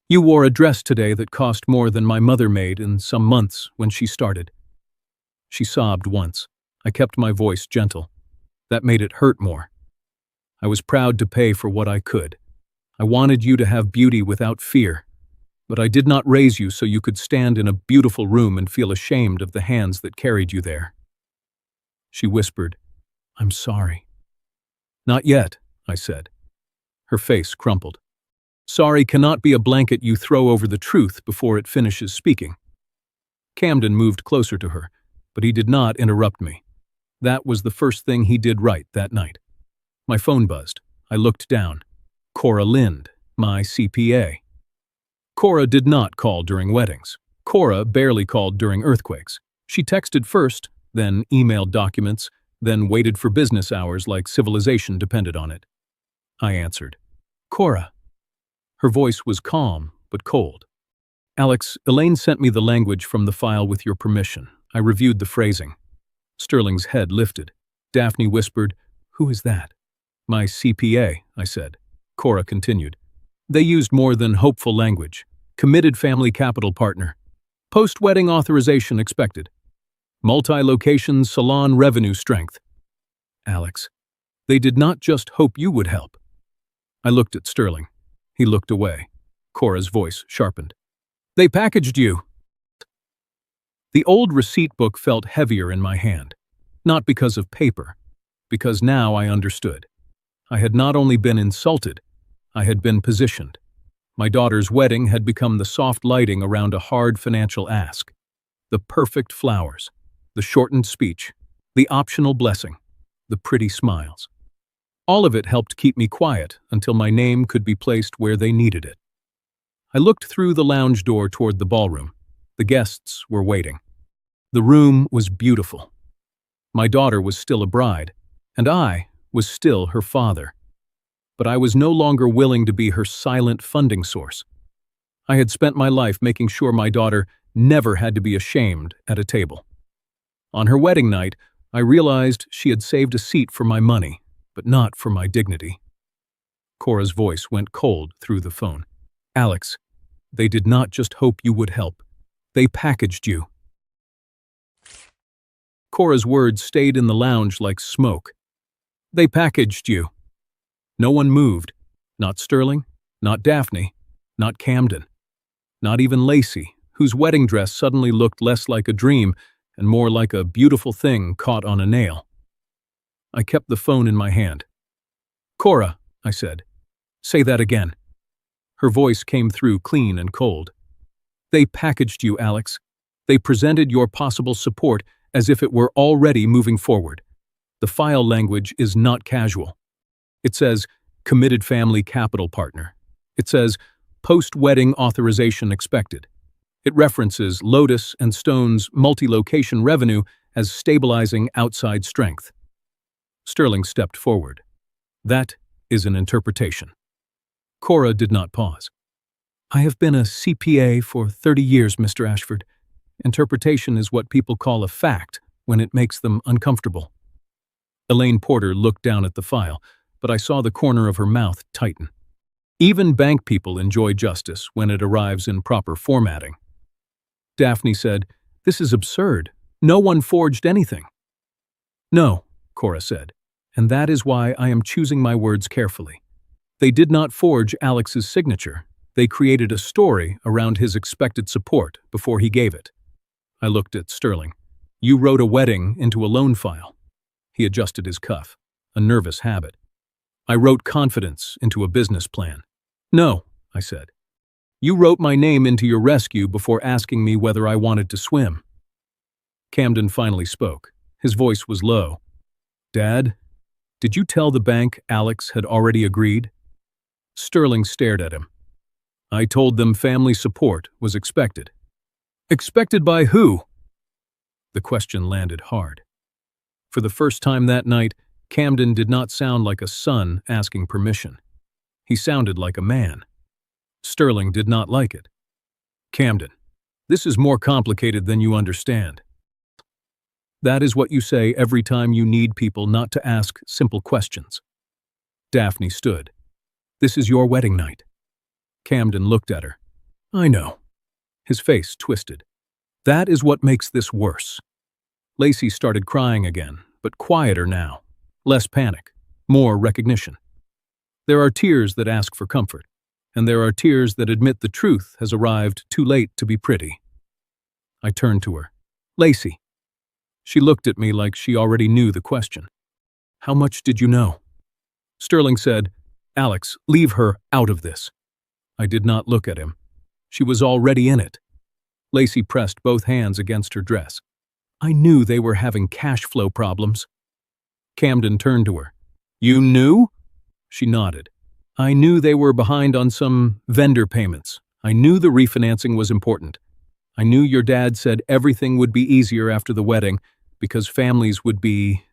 You wore a dress today that cost more than my mother made in some months when she started. She sobbed once. I kept my voice gentle. That made it hurt more. I was proud to pay for what I could. I wanted you to have beauty without fear, but I did not raise you so you could stand in a beautiful room and feel ashamed of the hands that carried you there. She whispered, I'm sorry. Not yet, I said. Her face crumpled. Sorry cannot be a blanket you throw over the truth before it finishes speaking. Camden moved closer to her, but he did not interrupt me. That was the first thing he did right that night. My phone buzzed. I looked down. Cora Lind, my CPA. Cora did not call during weddings. Cora barely called during earthquakes. She texted first, then emailed documents, then waited for business hours like civilization depended on it. I answered. Cora. Her voice was calm, but cold. Alex, Elaine sent me the language from the file with your permission. I reviewed the phrasing. Sterling's head lifted. Daphne whispered, Who is that? My CPA, I said. Cora continued. They used more than hopeful language. Committed family capital partner. Post-wedding authorization expected. Multi-location salon revenue strength. Alex, they did not just hope you would help. I looked at Sterling. He looked away. Cora's voice sharpened. They packaged you. The old receipt book felt heavier in my hand. Not because of paper, because now I understood. I had not only been insulted, I had been positioned. My daughter's wedding had become the soft lighting around a hard financial ask. The perfect flowers, the shortened speech, the optional blessing, the pretty smiles. All of it helped keep me quiet until my name could be placed where they needed it. I looked through the lounge door toward the ballroom. The guests were waiting. The room was beautiful. My daughter was still a bride, and I was still her father. But I was no longer willing to be her silent funding source. I had spent my life making sure my daughter never had to be ashamed at a table. On her wedding night, I realized she had saved a seat for my money, but not for my dignity. Cora's voice went cold through the phone. Alex, they did not just hope you would help. They packaged you. Cora's words stayed in the lounge like smoke. They packaged you. No one moved. Not Sterling, not Daphne, not Camden, not even Lacey, whose wedding dress suddenly looked less like a dream and more like a beautiful thing caught on a nail. I kept the phone in my hand. Cora, I said, say that again. Her voice came through clean and cold. They packaged you, Alex. They presented your possible support as if it were already moving forward. The file language is not casual. It says, committed family capital partner. It says, post-wedding authorization expected. It references Lotus and Stone's multi-location revenue as stabilizing outside strength. Sterling stepped forward. That is an interpretation. Cora did not pause. I have been a CPA for 30 years, Mr. Ashford. Interpretation is what people call a fact when it makes them uncomfortable. Elaine Porter looked down at the file, but I saw the corner of her mouth tighten. Even bank people enjoy justice when it arrives in proper formatting. Daphne said, "This is absurd. No one forged anything." "No," Cora said, "and that is why I am choosing my words carefully. They did not forge Alex's signature. They created a story around his expected support before he gave it." I looked at Sterling. "You wrote a wedding into a loan file." He adjusted his cuff, a nervous habit. "I wrote confidence into a business plan." "No," I said. "You wrote my name into your rescue before asking me whether I wanted to swim." Camden finally spoke. His voice was low. "Dad, did you tell the bank Alex had already agreed?" Sterling stared at him. "I told them family support was expected." "Expected by who?" The question landed hard. For the first time that night, Camden did not sound like a son asking permission. He sounded like a man. Sterling did not like it. "Camden, this is more complicated than you understand." That is what you say every time you need people not to ask simple questions. Daphne stood. "This is your wedding night." Camden looked at her. "I know." His face twisted. "That is what makes this worse." Lacey started crying again, but quieter now. Less panic, more recognition. There are tears that ask for comfort, and there are tears that admit the truth has arrived too late to be pretty. I turned to her. "Lacey." She looked at me like she already knew the question. "How much did you know?" Sterling said, "Alex, leave her out of this." I did not look at him. She was already in it. Lacey pressed both hands against her dress. "I knew they were having cash flow problems." Camden turned to her. "You knew?" She nodded. "I knew they were behind on some vendor payments. I knew the refinancing was important. I knew your dad said everything would be easier after the wedding because families would be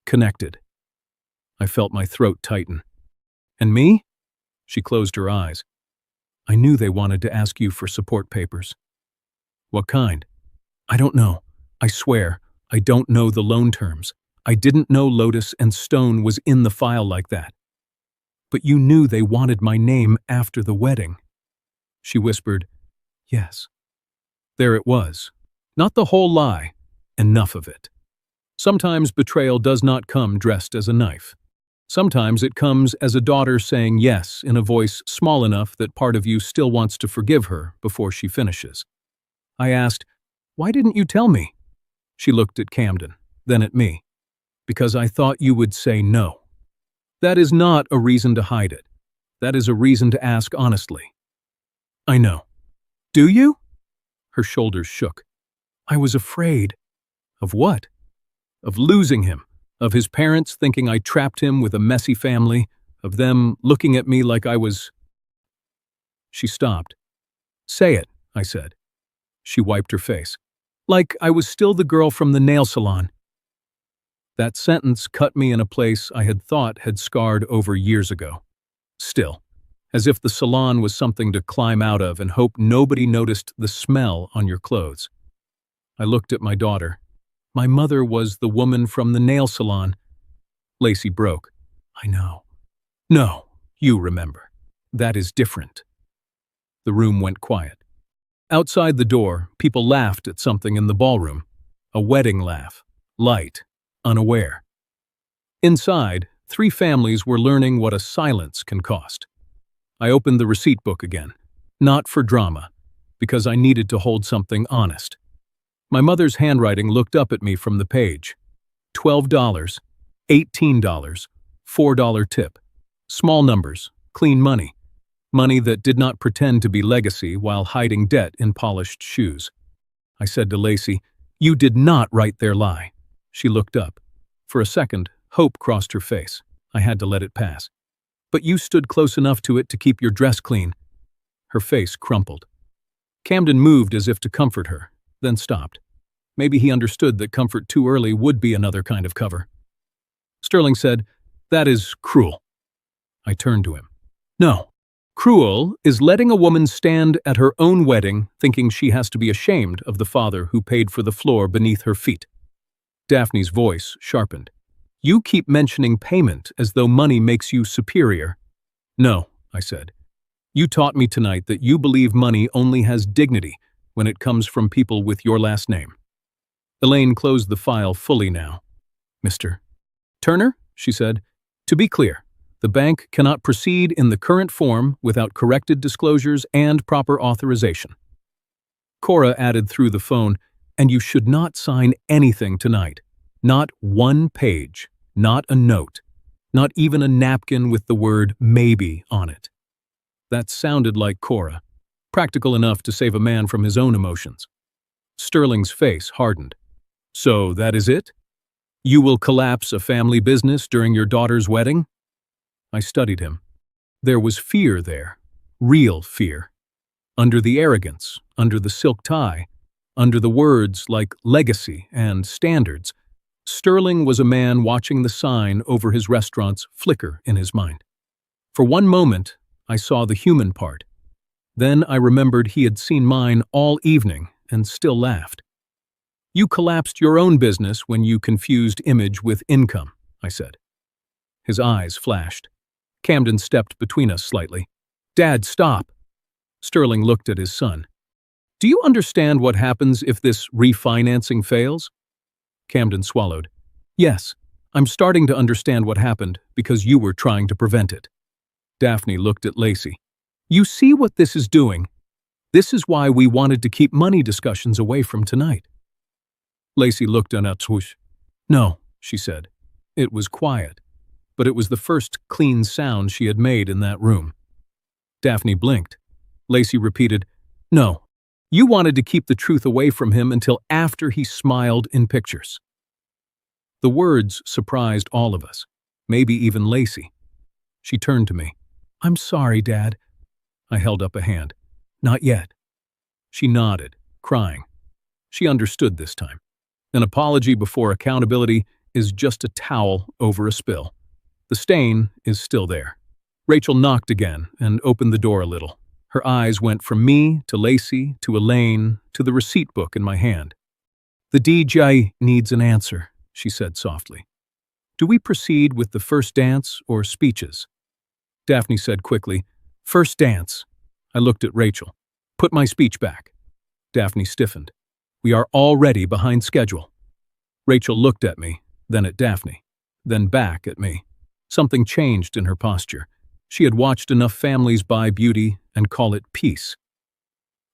connected." I felt my throat tighten. "And me?" She closed her eyes. "I knew they wanted to ask you for support papers." "What kind?" "I don't know. I swear, I don't know the loan terms. I didn't know Lotus and Stone was in the file like that." "But you knew they wanted my name after the wedding." She whispered, "Yes." There it was. Not the whole lie. Enough of it. Sometimes betrayal does not come dressed as a knife. Sometimes it comes as a daughter saying yes in a voice small enough that part of you still wants to forgive her before she finishes. I asked, "Why didn't you tell me?" She looked at Camden, then at me. "Because I thought you would say no." That is not a reason to hide it. That is a reason to ask honestly. "I know." "Do you?" Her shoulders shook. "I was afraid." "Of what?" "Of losing him. Of his parents thinking I trapped him with a messy family. Of them looking at me like I was..." She stopped. "Say it," I said. She wiped her face. Like I was still the girl from the nail salon. That sentence cut me in a place I had thought had scarred over years ago. Still, as if the salon was something to climb out of and hope nobody noticed the smell on your clothes. I looked at my daughter. My mother was the woman from the nail salon. Lacey broke. I know. No, you remember. That is different. The room went quiet. Outside the door, people laughed at something in the ballroom. A wedding laugh. Light. Unaware. Inside, 3 families were learning what a silence can cost. I opened the receipt book again. Not for drama, because I needed to hold something honest. My mother's handwriting looked up at me from the page. $12, $18, $4 tip. Small numbers, clean money. Money that did not pretend to be legacy while hiding debt in polished shoes. I said to Lacey, "You did not write their lie." She looked up. For a second, hope crossed her face. I had to let it pass. "But you stood close enough to it to keep your dress clean." Her face crumpled. Camden moved as if to comfort her, then stopped. Maybe he understood that comfort too early would be another kind of cover. Sterling said, "That is cruel." I turned to him. "No. Cruel is letting a woman stand at her own wedding thinking she has to be ashamed of the father who paid for the floor beneath her feet." Daphne's voice sharpened. "You keep mentioning payment as though money makes you superior." "No," I said. "You taught me tonight that you believe money only has dignity when it comes from people with your last name." Elaine closed the file fully now. "Mr. Turner," she said, "to be clear, the bank cannot proceed in the current form without corrected disclosures and proper authorization." Cora added through the phone, "And you should not sign anything tonight. Not one page, not a note, not even a napkin with the word maybe on it." That sounded like Cora, practical enough to save a man from his own emotions. Sterling's face hardened. "So that is it? You will collapse a family business during your daughter's wedding?" I studied him. There was fear there, real fear. Under the arrogance, under the silk tie, under the words like legacy and standards, Sterling was a man watching the sign over his restaurants flicker in his mind. For one moment, I saw the human part. Then I remembered he had seen mine all evening and still laughed. "You collapsed your own business when you confused image with income," I said. His eyes flashed. Camden stepped between us slightly. "Dad, stop!" Sterling looked at his son. "Do you understand what happens if this refinancing fails?" Camden swallowed. "Yes, I'm starting to understand what happened because you were trying to prevent it." Daphne looked at Lacey. "You see what this is doing? This is why we wanted to keep money discussions away from tonight." Lacey looked at us. "No," she said. It was quiet, but it was the first clean sound she had made in that room. Daphne blinked. Lacey repeated, "No, you wanted to keep the truth away from him until after he smiled in pictures." The words surprised all of us, maybe even Lacey. She turned to me. "I'm sorry, Dad." I held up a hand. "Not yet." She nodded, crying. She understood this time. An apology before accountability is just a towel over a spill. The stain is still there. Rachel knocked again and opened the door a little. Her eyes went from me to Lacey to Elaine to the receipt book in my hand. "The DJ needs an answer," she said softly. "Do we proceed with the first dance or speeches?" Daphne said quickly, "First dance." I looked at Rachel. "Put my speech back." Daphne stiffened. "We are already behind schedule." Rachel looked at me, then at Daphne, then back at me. Something changed in her posture. She had watched enough families buy beauty and call it peace.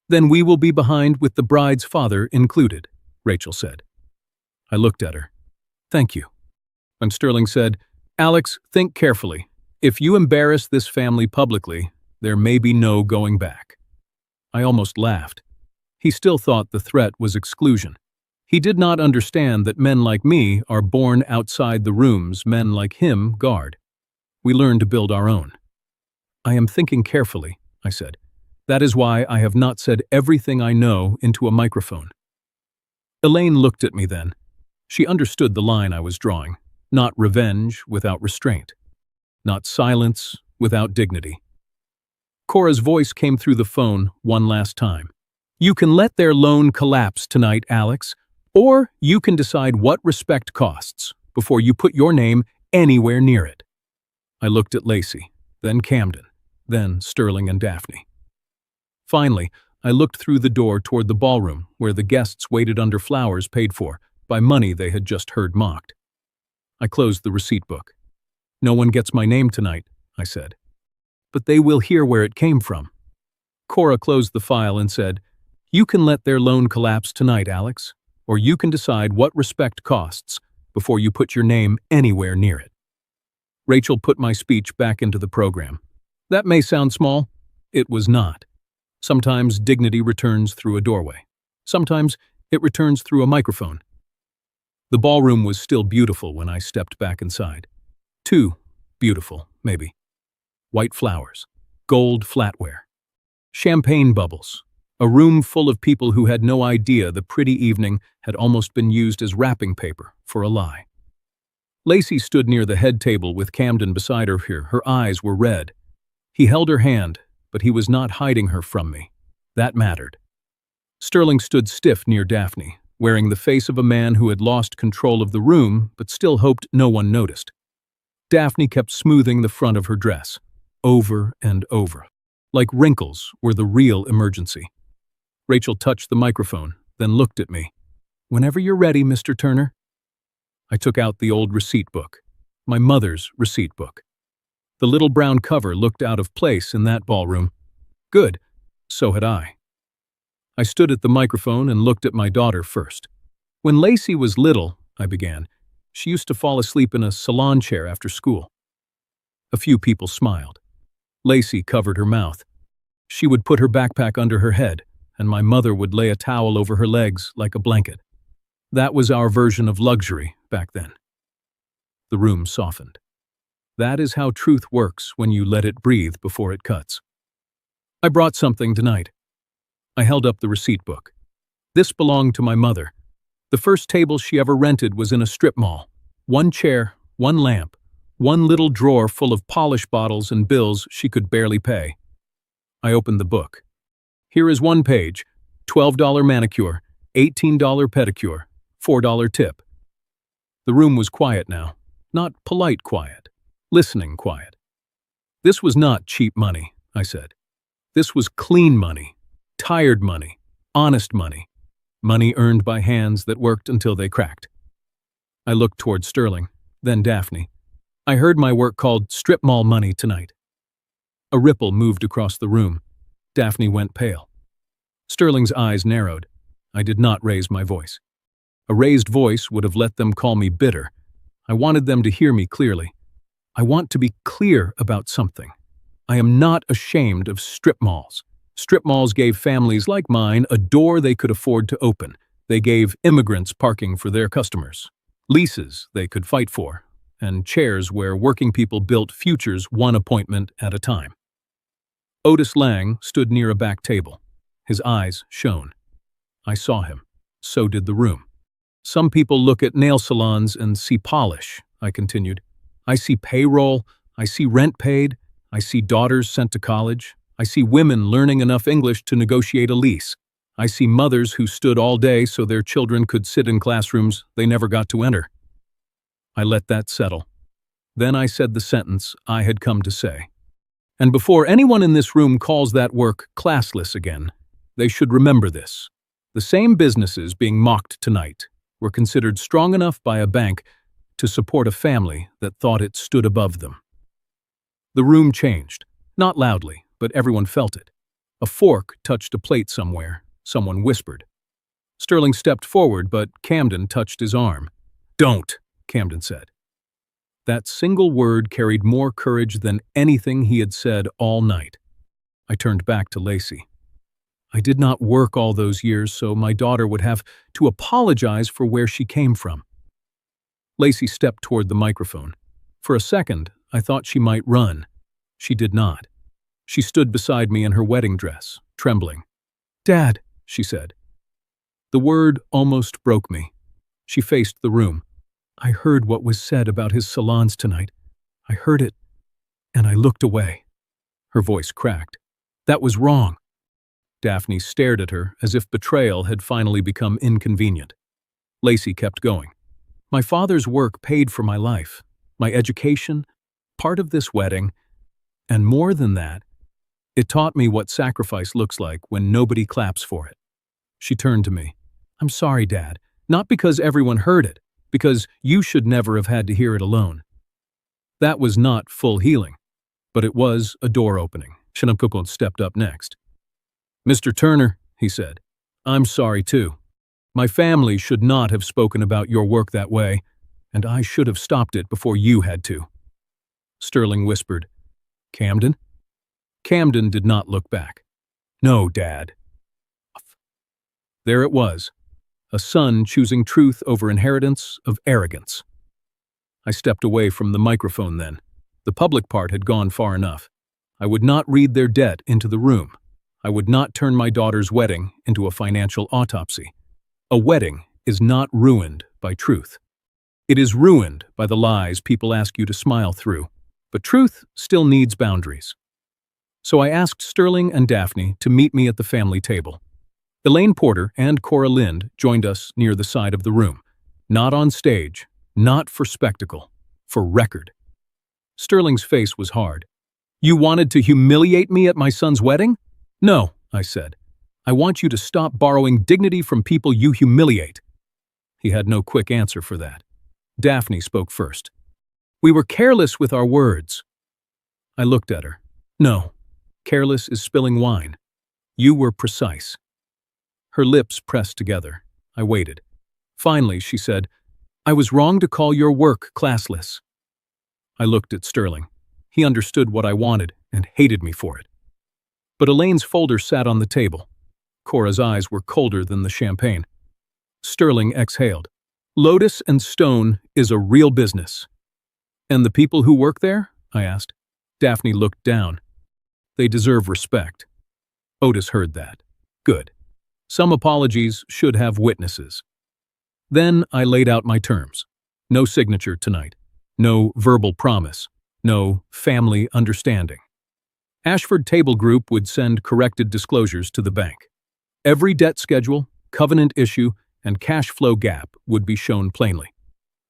"Then we will be behind with the bride's father included," Rachel said. I looked at her. "Thank you." And Sterling said, "Alex, think carefully. If you embarrass this family publicly, there may be no going back." I almost laughed. He still thought the threat was exclusion. He did not understand that men like me are born outside the rooms men like him guard. We learn to build our own. "I am thinking carefully," I said. That is why I have not said everything I know into a microphone. Elaine looked at me then. She understood the line I was drawing. Not revenge without restraint. Not silence without dignity. Cora's voice came through the phone one last time. You can let their loan collapse tonight, Alex, or you can decide what respect costs before you put your name anywhere near it. I looked at Lacey, then Camden, then Sterling and Daphne. Finally, I looked through the door toward the ballroom where the guests waited under flowers paid for by money they had just heard mocked. I closed the receipt book. No one gets my name tonight, I said. But they will hear where it came from. Cora closed the file and said, You can let their loan collapse tonight, Alex, or you can decide what respect costs before you put your name anywhere near it. Rachel put my speech back into the program. That may sound small. It was not. Sometimes dignity returns through a doorway. Sometimes it returns through a microphone. The ballroom was still beautiful when I stepped back inside. Too beautiful, maybe. White flowers, gold flatware, champagne bubbles, a room full of people who had no idea the pretty evening had almost been used as wrapping paper for a lie. Lacey stood near the head table with Camden beside her here. Her eyes were red. He held her hand, but he was not hiding her from me. That mattered. Sterling stood stiff near Daphne, wearing the face of a man who had lost control of the room but still hoped no one noticed. Daphne kept smoothing the front of her dress, over and over, like wrinkles were the real emergency. Rachel touched the microphone, then looked at me. Whenever you're ready, Mr. Turner. I took out the old receipt book, my mother's receipt book. The little brown cover looked out of place in that ballroom. Good, so had I. I stood at the microphone and looked at my daughter first. When Lacey was little, I began, she used to fall asleep in a salon chair after school. A few people smiled. Lacey covered her mouth. She would put her backpack under her head, and my mother would lay a towel over her legs like a blanket. That was our version of luxury back then. The room softened. That is how truth works when you let it breathe before it cuts. I brought something tonight. I held up the receipt book. This belonged to my mother. The first table she ever rented was in a strip mall. One chair, one lamp, one little drawer full of polish bottles and bills she could barely pay. I opened the book. Here is one page, $12 manicure, $18 pedicure, $4 tip. The room was quiet now, not polite quiet, listening quiet. This was not cheap money, I said. This was clean money, tired money, honest money, money earned by hands that worked until they cracked. I looked toward Sterling, then Daphne. I heard my work called strip mall money tonight. A ripple moved across the room. Daphne went pale. Sterling's eyes narrowed. I did not raise my voice. A raised voice would have let them call me bitter. I wanted them to hear me clearly. I want to be clear about something. I am not ashamed of strip malls. Strip malls gave families like mine a door they could afford to open. They gave immigrants parking for their customers, leases they could fight for, and chairs where working people built futures one appointment at a time. Otis Lang stood near a back table. His eyes shone. I saw him. So did the room. Some people look at nail salons and see polish, I continued. I see payroll, I see rent paid, I see daughters sent to college, I see women learning enough English to negotiate a lease. I see mothers who stood all day so their children could sit in classrooms they never got to enter. I let that settle. Then I said the sentence I had come to say. And before anyone in this room calls that work classless again, they should remember this. The same businesses being mocked tonight were considered strong enough by a bank to support a family that thought it stood above them. The room changed, not loudly, but everyone felt it. A fork touched a plate somewhere. Someone whispered. Sterling stepped forward, but Camden touched his arm. "Don't," Camden said. That single word carried more courage than anything he had said all night. I turned back to Lacey. I did not work all those years, so my daughter would have to apologize for where she came from. Lacey stepped toward the microphone. For a second, I thought she might run. She did not. She stood beside me in her wedding dress, trembling. "Dad," she said. The word almost broke me. She faced the room. "I heard what was said about his salons tonight. I heard it, and I looked away." Her voice cracked. "That was wrong." Daphne stared at her as if betrayal had finally become inconvenient. Lacey kept going. "My father's work paid for my life, my education, part of this wedding, and more than that, it taught me what sacrifice looks like when nobody claps for it." She turned to me. "I'm sorry, Dad, not because everyone heard it, because you should never have had to hear it alone." That was not full healing, but it was a door opening. Shinamkukon stepped up next. "Mr. Turner," he said, "I'm sorry too. My family should not have spoken about your work that way, and I should have stopped it before you had to." Sterling whispered, "Camden?" Camden did not look back. "No, Dad." There it was, a son choosing truth over inheritance of arrogance. I stepped away from the microphone then. The public part had gone far enough. I would not read their debt into the room. I would not turn my daughter's wedding into a financial autopsy. A wedding is not ruined by truth. It is ruined by the lies people ask you to smile through, but truth still needs boundaries. So I asked Sterling and Daphne to meet me at the family table. Elaine Porter and Cora Lind joined us near the side of the room. Not on stage, not for spectacle, for record. Sterling's face was hard. "You wanted to humiliate me at my son's wedding?" "No," I said. "I want you to stop borrowing dignity from people you humiliate." He had no quick answer for that. Daphne spoke first. "We were careless with our words." I looked at her. "No, careless is spilling wine. You were precise." Her lips pressed together. I waited. Finally, she said, "I was wrong to call your work classless." I looked at Sterling. He understood what I wanted and hated me for it. But Elaine's folder sat on the table. Cora's eyes were colder than the champagne. Sterling exhaled. "Lotus and Stone is a real business." "And the people who work there?" I asked. Daphne looked down. "They deserve respect." Otis heard that. Good. Some apologies should have witnesses. Then I laid out my terms. No signature tonight. No verbal promise. No family understanding. Ashford Table Group would send corrected disclosures to the bank. Every debt schedule, covenant issue, and cash flow gap would be shown plainly.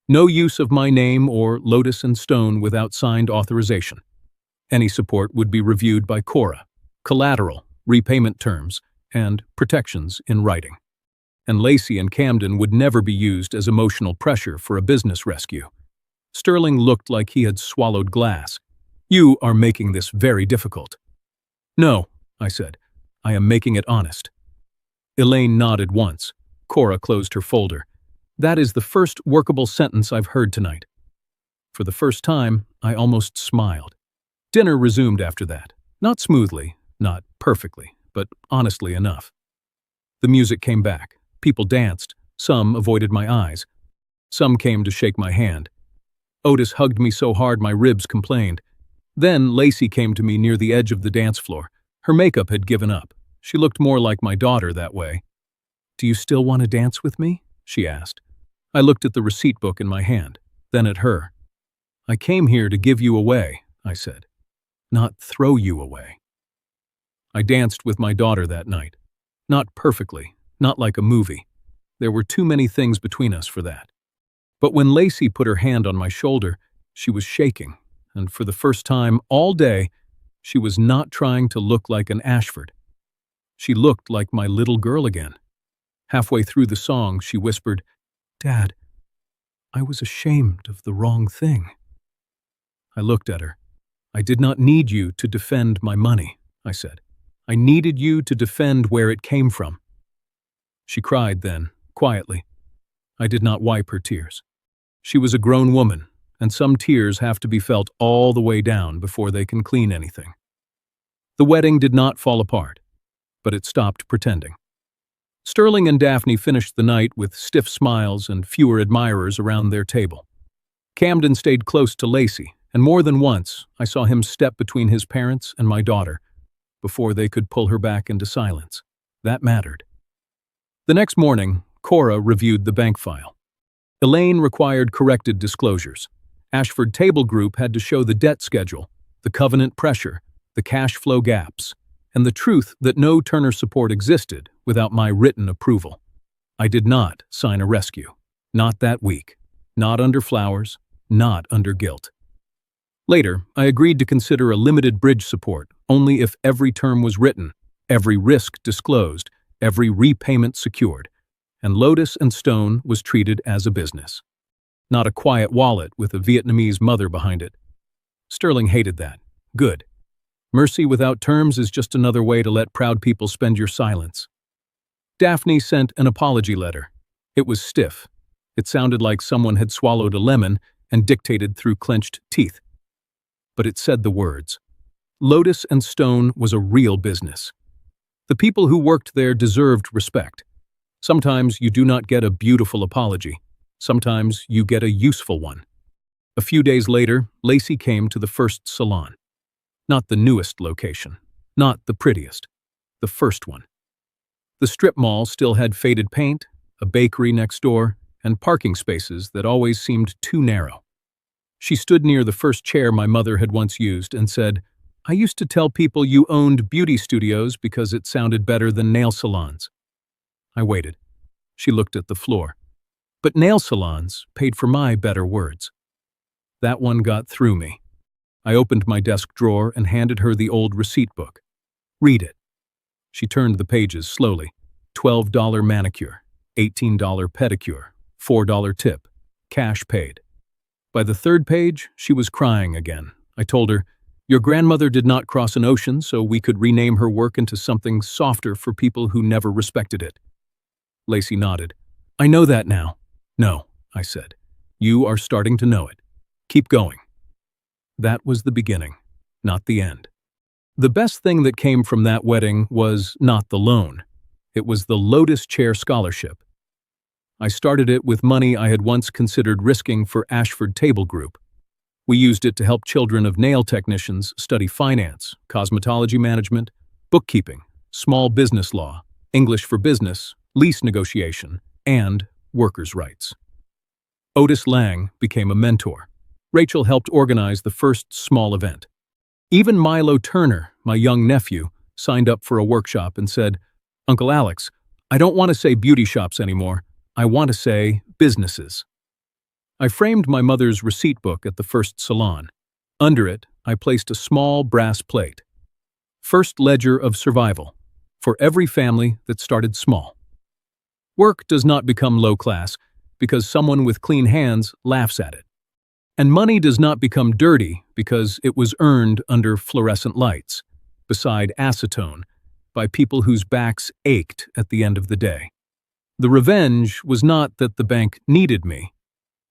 No use of my name or Lotus and Stone without signed authorization. Any support would be reviewed by Cora, collateral, repayment terms, and protections in writing. And Lacey and Camden would never be used as emotional pressure for a business rescue. Sterling looked like he had swallowed glass. "You are making this very difficult." "No," I said. "I am making it honest." Elaine nodded once. Cora closed her folder. "That is the first workable sentence I've heard tonight." For the first time, I almost smiled. Dinner resumed after that. Not smoothly, not perfectly, but honestly enough. The music came back. People danced. Some avoided my eyes. Some came to shake my hand. Otis hugged me so hard my ribs complained. Then Lacey came to me near the edge of the dance floor. Her makeup had given up. She looked more like my daughter that way. "Do you still want to dance with me?" she asked. I looked at the receipt book in my hand, then at her. "I came here to give you away," I said, "not throw you away." I danced with my daughter that night. Not perfectly, not like a movie. There were too many things between us for that. But when Lacey put her hand on my shoulder, she was shaking, and for the first time all day, she was not trying to look like an Ashford. She looked like my little girl again. Halfway through the song, she whispered, "Dad, I was ashamed of the wrong thing." I looked at her. "I did not need you to defend my money," I said. "I needed you to defend where it came from." She cried then, quietly. I did not wipe her tears. She was a grown woman, and some tears have to be felt all the way down before they can clean anything. The wedding did not fall apart, but it stopped pretending. Sterling and Daphne finished the night with stiff smiles and fewer admirers around their table. Camden stayed close to Lacey, and more than once I saw him step between his parents and my daughter, before they could pull her back into silence. That mattered. The next morning, Cora reviewed the bank file. Elaine required corrected disclosures. Ashford Table Group had to show the debt schedule, the covenant pressure, the cash flow gaps, and the truth that no Turner support existed without my written approval. I did not sign a rescue. Not that week. Not under flowers. Not under guilt. Later, I agreed to consider a limited bridge support only if every term was written, every risk disclosed, every repayment secured, and Lotus and Stone was treated as a business. Not a quiet wallet with a Vietnamese mother behind it. Sterling hated that. Good. Mercy without terms is just another way to let proud people spend your silence. Daphne sent an apology letter. It was stiff. It sounded like someone had swallowed a lemon and dictated through clenched teeth. But it said the words. Lotus and Stone was a real business. The people who worked there deserved respect. Sometimes you do not get a beautiful apology. Sometimes you get a useful one. A few days later, Lacey came to the first salon. Not the newest location. Not the prettiest. The first one. The strip mall still had faded paint, a bakery next door, and parking spaces that always seemed too narrow. She stood near the first chair my mother had once used and said, I used to tell people you owned beauty studios because it sounded better than nail salons. I waited. She looked at the floor. But nail salons paid for my better words. That one got through me. I opened my desk drawer and handed her the old receipt book. Read it. She turned the pages slowly. $12 manicure, $18 pedicure, $4 tip, cash paid. By the third page, she was crying again. I told her, your grandmother did not cross an ocean, so we could rename her work into something softer for people who never respected it. Lacey nodded. I know that now. No, I said. You are starting to know it. Keep going. That was the beginning, not the end. The best thing that came from that wedding was not the loan. It was the Lotus Chair Scholarship. I started it with money I had once considered risking for Ashford Table Group. We used it to help children of nail technicians study finance, cosmetology management, bookkeeping, small business law, English for business, lease negotiation, and workers' rights. Otis Lang became a mentor. Rachel helped organize the first small event. Even Milo Turner, my young nephew, signed up for a workshop and said, Uncle Alex, I don't want to say beauty shops anymore. I want to say businesses. I framed my mother's receipt book at the first salon. Under it, I placed a small brass plate. First ledger of survival, for every family that started small. Work does not become low class because someone with clean hands laughs at it. And money does not become dirty because it was earned under fluorescent lights, beside acetone, by people whose backs ached at the end of the day. The revenge was not that the bank needed me.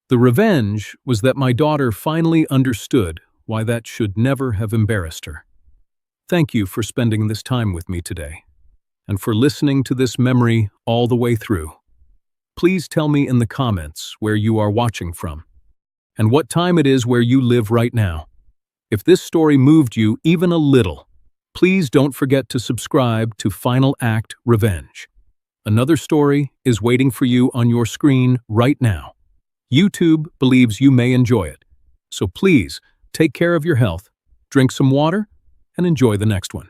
The revenge was that my daughter finally understood why that should never have embarrassed her. Thank you for spending this time with me today, and for listening to this memory all the way through. Please tell me in the comments where you are watching from, and what time it is where you live right now. If this story moved you even a little, please don't forget to subscribe to Final Act Revenge. Another story is waiting for you on your screen right now. YouTube believes you may enjoy it, so please take care of your health, drink some water, and enjoy the next one.